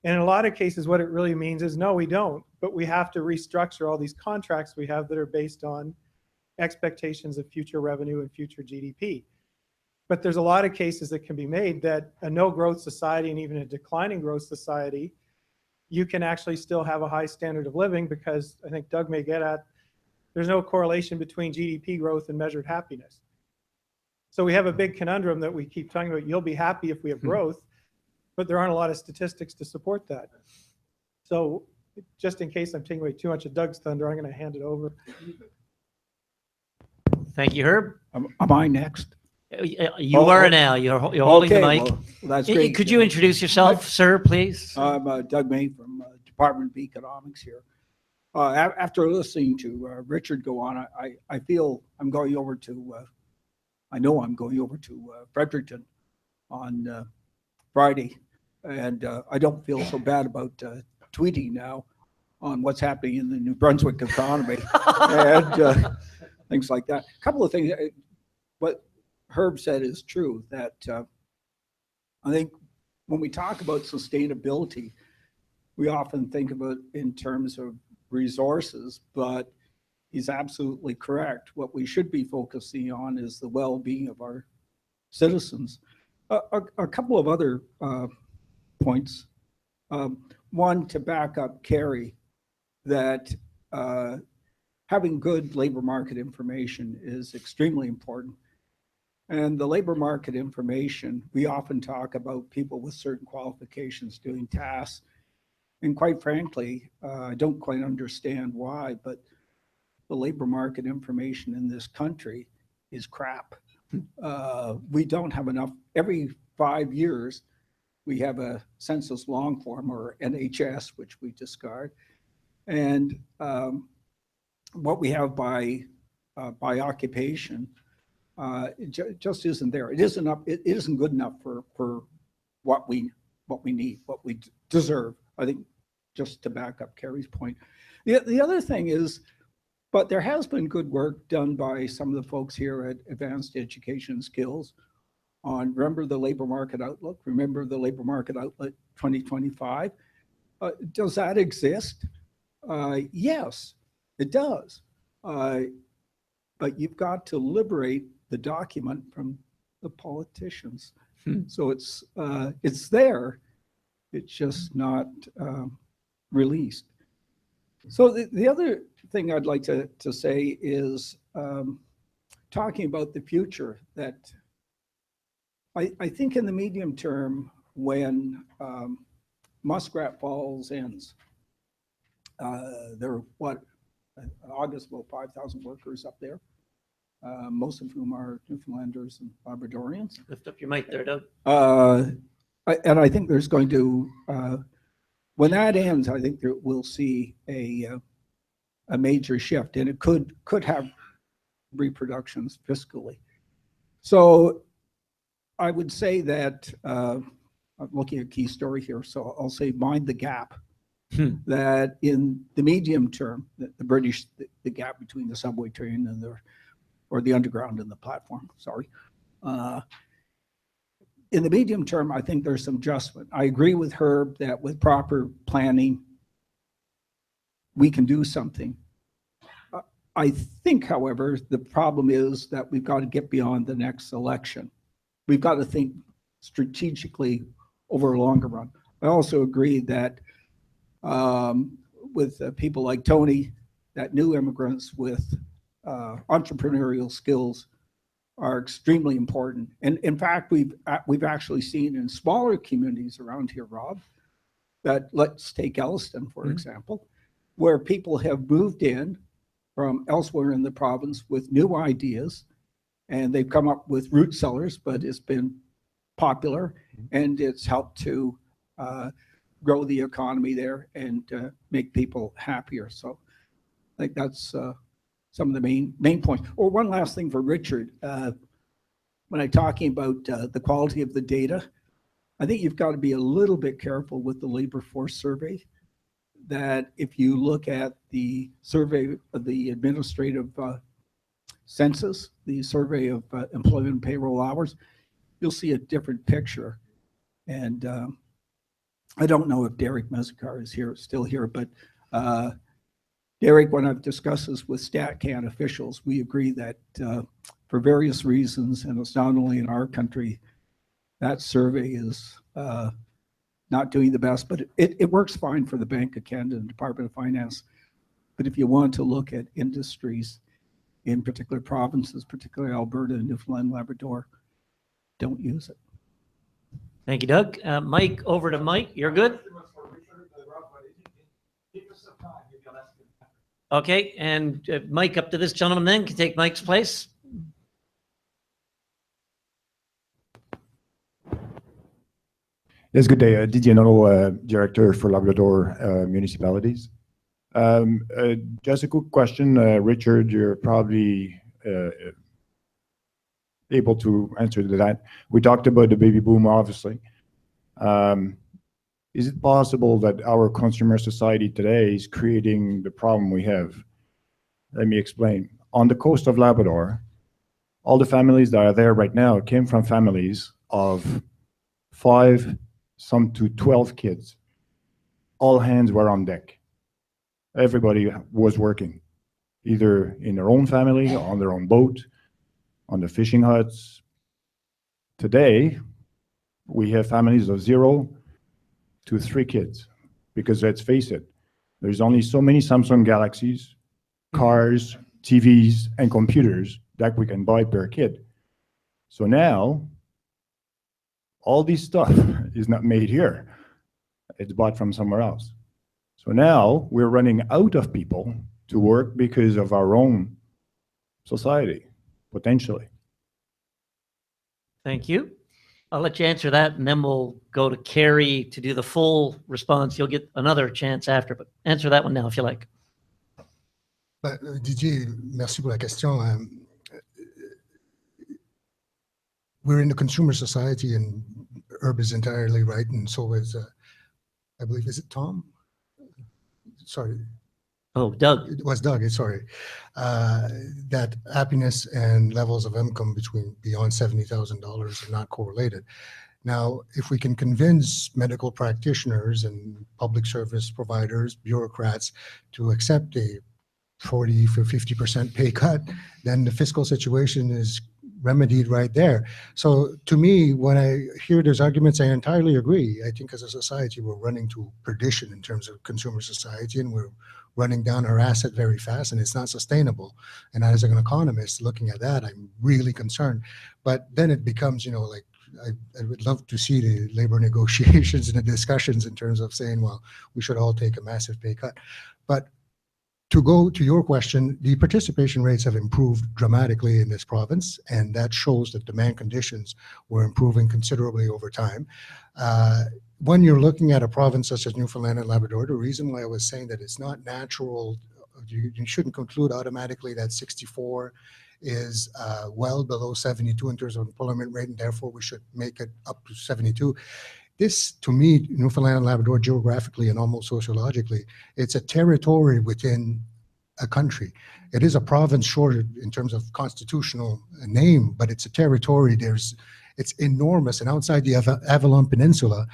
And in a lot of cases, what it really means is, no, we don't, but we have to restructure all these contracts we have that are based on expectations of future revenue and future GDP. But there's a lot of cases that can be made that a no growth society and even a declining growth society, you can actually still have a high standard of living because I think Doug may get at, there's no correlation between GDP growth and measured happiness. So we have a big conundrum that we keep talking about. You'll be happy if we have growth, but there aren't a lot of statistics to support that. So just in case I'm taking away too much of Doug's thunder, I'm going to hand it over. Thank you, Herb. Am I next? You are now. You're holding the mic. Well, that's great. Could you introduce yourself, sir, please? I'm Doug May from Department of Economics here. After listening to Richard go on, I feel I'm going over to, I know I'm going over to Fredericton on Friday, and I don't feel so bad about tweeting now on what's happening in the New Brunswick economy and things like that. A couple of things. What Herb said is true, that I think when we talk about sustainability, we often think of it in terms of resources, but he's absolutely correct. What we should be focusing on is the well-being of our citizens. A couple of other points. One, to back up Kerry, that having good labor market information is extremely important. And the labor market information, we often talk about people with certain qualifications doing tasks. And quite frankly, I don't quite understand why, but the labor market information in this country is crap. We don't have enough. Every 5 years, we have a census long form, or NHS, which we discard. And what we have by occupation, it just isn't there. It isn't up. It isn't good enough for what we need, what we deserve. I think, just to back up Kerry's point. The other thing is, but there has been good work done by some of the folks here at Advanced Education Skills on, remember the labor market outlook, remember the labor market outlook 2025. Does that exist? Yes, it does. But you've got to liberate the document from the politicians. So it's there, it's just not released. So the other thing I'd like to say is talking about the future, that I think in the medium term, when Muskrat Falls ends, there are in August, about 5,000 workers up there, most of whom are Newfoundlanders and Labradorians. Lift up your mic there, Doug. And I think there's going to, when that ends, I think that we'll see a major shift, and it could have reproductions fiscally. So I would say that, I'm looking at a key story here, so I'll say mind the gap. That in the medium term, the British, the gap between the subway train and the underground and the platform, sorry. In the medium term, I think there's some adjustment. I agree with Herb that with proper planning, we can do something. I think, however, the problem is that we've got to get beyond the next election. We've got to think strategically over a longer run. I also agree that with people like Tony, that new immigrants with entrepreneurial skills are extremely important. And in fact, we've actually seen in smaller communities around here, Rob, that let's take Elliston, for example, where people have moved in from elsewhere in the province with new ideas, and they've come up with root cellars, but it's been popular, and it's helped to grow the economy there and make people happier. So I think that's some of the main points. Or one last thing for Richard, when I'm talking about the quality of the data, I think you've got to be a little bit careful with the labor force survey, that if you look at the survey of the administrative census, the survey of employment and payroll hours, you'll see a different picture. And I don't know if Derek Mezikar is still here, but Derek, when I've discussed this with StatCan officials, we agree that for various reasons, and it's not only in our country, that survey is not doing the best, but it works fine for the Bank of Canada and Department of Finance. But if you want to look at industries in particular provinces, particularly Alberta and Newfoundland and Labrador, don't use it. Thank you, Doug. Mike, over to Mike. You're good? Okay, and Mike, up to this gentleman then, can take Mike's place. Yes, good day. Didier Nolo, Director for Labrador Municipalities. Just a quick question. Richard, you're probably able to answer to that. We talked about the baby boom, obviously. Is it possible that our consumer society today is creating the problem we have? Let me explain. On the coast of Labrador, all the families that are there right now came from families of 5, some to 12 kids. All hands were on deck. Everybody was working, either in their own family, on their own boat, on the fishing huts. Today, we have families of 0 to 3 kids, because let's face it, there's only so many Samsung Galaxies, cars, TVs, and computers that we can buy per kid. So now, all this stuff is not made here. It's bought from somewhere else. So now we're running out of people to work because of our own society, potentially. Thank you. I'll let you answer that, and then we'll go to Kerry to do the full response. You'll get another chance after, but answer that one now if you like. Didier, merci pour la question. We're in the consumer society, and Herb is entirely right, and so is, I believe, is it Tom? Sorry. Oh, Doug. It was Doug, sorry. That happiness and levels of income beyond $70,000 are not correlated. Now, if we can convince medical practitioners and public service providers, bureaucrats, to accept a 40 for 50% pay cut, then the fiscal situation is remedied right there. So to me, when I hear those arguments, I entirely agree. I think as a society, we're running to perdition in terms of consumer society, and we're running down our asset very fast, and it's not sustainable. And as an economist looking at that, I'm really concerned. But then it becomes, like, I would love to see the labor negotiations and the discussions in terms of saying, well, we should all take a massive pay cut. But to go to your question, the participation rates have improved dramatically in this province, and that shows that demand conditions were improving considerably over time. When you're looking at a province such as Newfoundland and Labrador, the reason why I was saying that it's not natural, you shouldn't conclude automatically that 64 is well below 72 in terms of employment rate, and therefore we should make it up to 72. This, to me, Newfoundland and Labrador, geographically and almost sociologically, it's a territory within a country. It is a province short in terms of constitutional name, but it's a territory. It's enormous. And outside the Avalon Peninsula,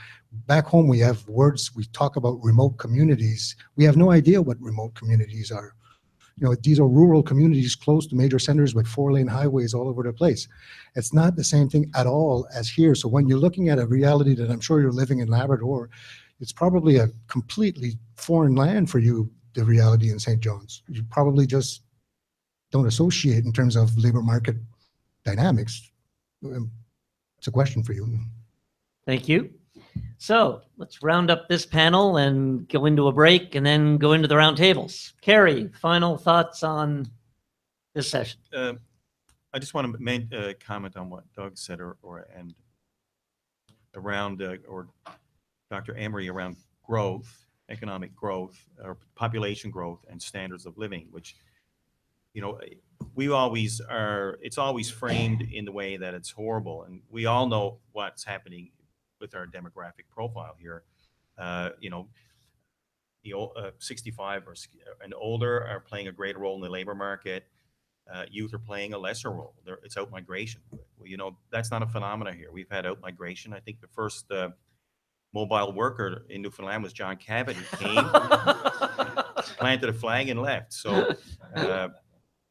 back home we have words, we talk about remote communities. We have no idea what remote communities are. You know, these are rural communities close to major centers with 4-lane highways all over the place. It's not the same thing at all as here. So when you're looking at a reality that I'm sure you're living in Labrador, it's probably a completely foreign land for you, the reality in St. John's. You probably just don't associate in terms of labor market dynamics. It's a question for you. Thank you. So let's round up this panel and go into a break and then go into the roundtables. Kerry, final thoughts on this session? I just want to comment on what Doug said and around, or Dr. Emery, around growth, economic growth, or population growth and standards of living, which, you know, it's always framed in the way that it's horrible. And we all know what's happening with our demographic profile here. You know, the 65 and older are playing a greater role in the labor market. Youth are playing a lesser role. It's out-migration. Well, you know, that's not a phenomenon here. We've had out-migration. I think the first mobile worker in Newfoundland was John Cabot. He came, planted a flag and left. So,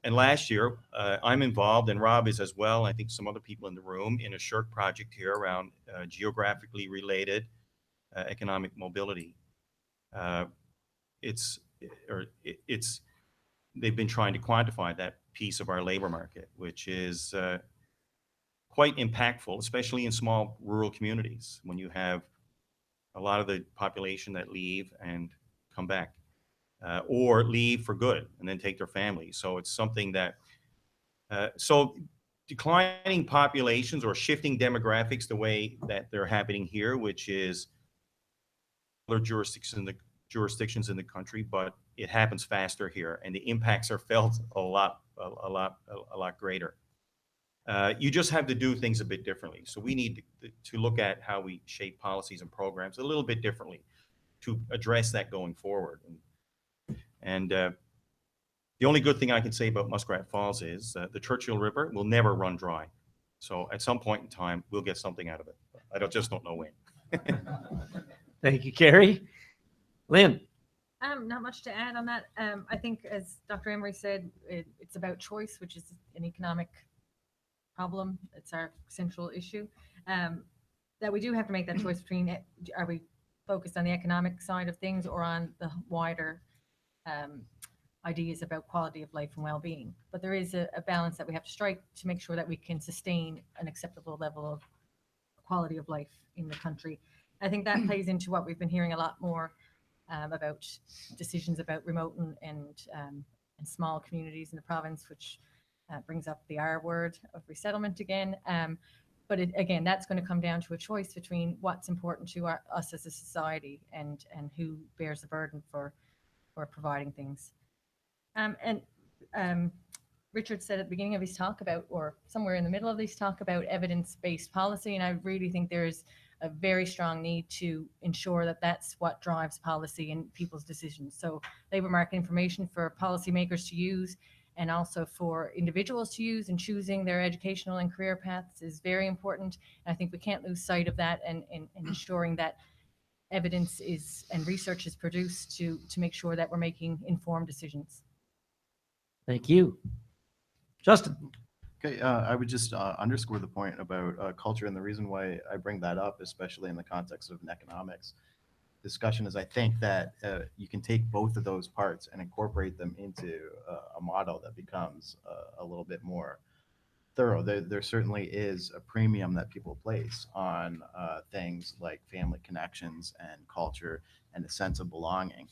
and last year, I'm involved, and Rob is as well, I think some other people in the room, in a SHIRT project here around geographically related economic mobility. They've been trying to quantify that piece of our labor market, which is quite impactful, especially in small rural communities, when you have a lot of the population that leave and come back. Or leave for good and then take their families. So it's something that, so declining populations or shifting demographics the way that they're happening here, which is other jurisdictions in the country, but it happens faster here, and the impacts are felt a lot greater. You just have to do things a bit differently. So we need to look at how we shape policies and programs a little bit differently to address that going forward. And the only good thing I can say about Muskrat Falls is the Churchill River will never run dry. So at some point in time, we'll get something out of it. I just don't know when. Thank you, Kerry. Lynn. Not much to add on that. I think, as Dr. Emery said, it's about choice, which is an economic problem. It's our central issue. That we do have to make that choice between, are we focused on the economic side of things or on the wider ideas about quality of life and well-being. But there is a balance that we have to strike to make sure that we can sustain an acceptable level of quality of life in the country. I think that plays into what we've been hearing a lot more about decisions about remote and small communities in the province, which brings up the R word of resettlement again. But again, that's going to come down to a choice between what's important to us as a society and who bears the burden for providing things. Richard said at the beginning of his talk about, or somewhere in the middle of his talk, about evidence-based policy, and I really think there's a very strong need to ensure that that's what drives policy and people's decisions. So labor market information for policymakers to use, and also for individuals to use in choosing their educational and career paths, is very important. And I think we can't lose sight of that, and ensuring that evidence is and research is produced to make sure that we're making informed decisions. Thank you. Justin. Okay, I would just underscore the point about culture, and the reason why I bring that up, especially in the context of an economics discussion, is I think that you can take both of those parts and incorporate them into a model that becomes a little bit more thorough. There certainly is a premium that people place on things like family connections and culture and a sense of belonging.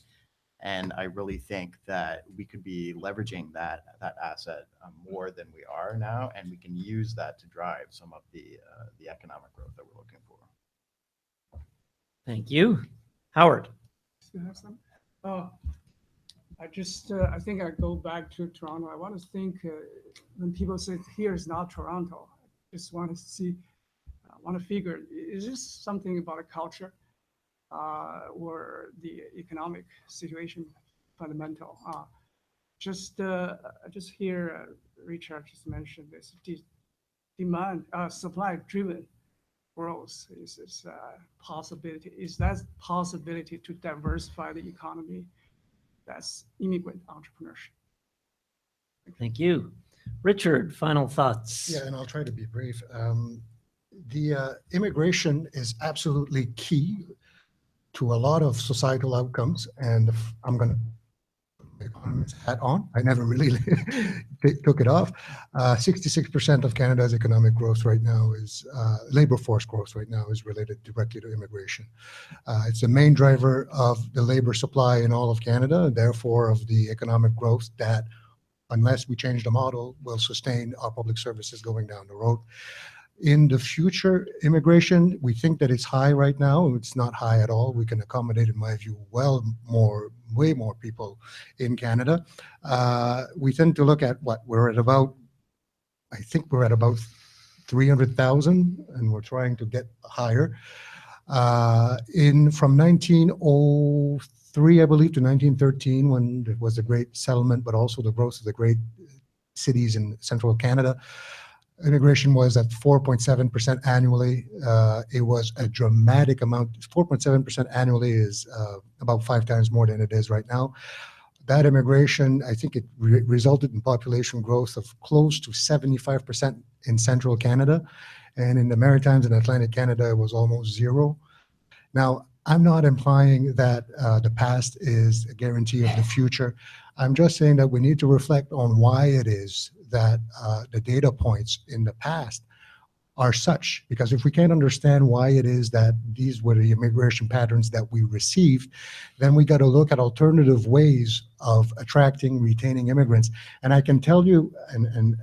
And I really think that we could be leveraging that asset more than we are now, and we can use that to drive some of the economic growth that we're looking for. Thank you. Howard. Still have some? I think I go back to Toronto. I want to think when people say here is not Toronto, I just want to see, want to figure, is this something about a culture or the economic situation fundamental? I just hear Richard just mentioned this demand, supply driven growth is a possibility. Is that possibility to diversify the economy? That's immigrant entrepreneurship. Thank you. Richard, final thoughts. Yeah, and I'll try to be brief. The immigration is absolutely key to a lot of societal outcomes, and I'm going to put my economist hat on. I never really took it off. 66% of Canada's economic growth right now is labor force growth right now is related directly to immigration. It's the main driver of the labor supply in all of Canada, and therefore of the economic growth that, unless we change the model, will sustain our public services going down the road. In the future, immigration, we think that it's high right now. It's not high at all. We can accommodate, in my view, way more people in Canada. We tend to look at what we're at about, I think we're at about 300,000, and we're trying to get higher. From 1903, I believe, to 1913, when it was the Great Settlement, but also the growth of the great cities in central Canada, immigration was at 4.7% annually. It was a dramatic amount. 4.7% annually is about 5 times more than it is right now. That immigration, I think it resulted in population growth of close to 75% in central Canada. And in the Maritimes and Atlantic Canada, it was almost zero. Now, I'm not implying that the past is a guarantee of the future. I'm just saying that we need to reflect on why it is that the data points in the past are such, because if we can't understand why it is that these were the immigration patterns that we received, then we got to look at alternative ways of attracting, retaining immigrants. And I can tell you, and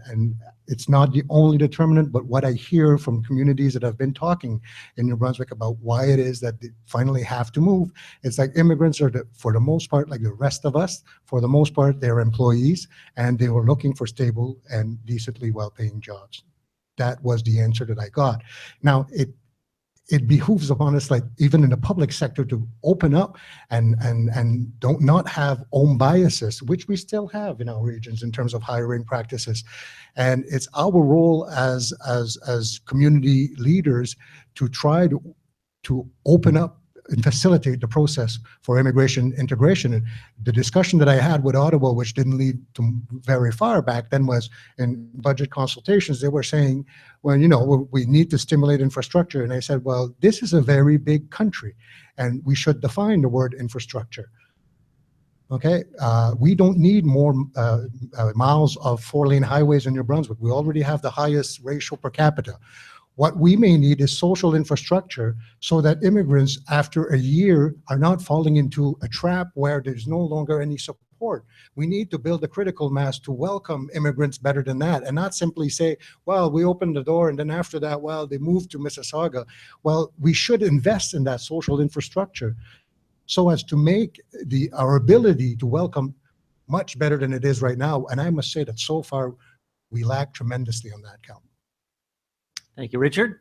it's not the only determinant, but what I hear from communities that have been talking in New Brunswick about why it is that they finally have to move, it's like immigrants are, for the most part, like the rest of us, for the most part, they're employees, and they were looking for stable and decently well-paying jobs. That was the answer that I got. Now, it behooves upon us, like even in the public sector, to open up and don't not have own biases, which we still have in our regions in terms of hiring practices. And it's our role as community leaders to try to open up and facilitate the process for immigration integration. And the discussion that I had with Ottawa, which didn't lead to very far back then, was in budget consultations, they were saying, well, you know, we need to stimulate infrastructure. And I said, well, this is a very big country, and we should define the word infrastructure. Okay, we don't need more miles of 4-lane highways in New Brunswick. We already have the highest ratio per capita. What we may need is social infrastructure so that immigrants, after a year, are not falling into a trap where there's no longer any support. We need to build a critical mass to welcome immigrants better than that, and not simply say, well, we opened the door and then after that, well, they moved to Mississauga. Well, we should invest in that social infrastructure so as to make our ability to welcome much better than it is right now. And I must say that so far, we lack tremendously on that count. Thank you, Richard.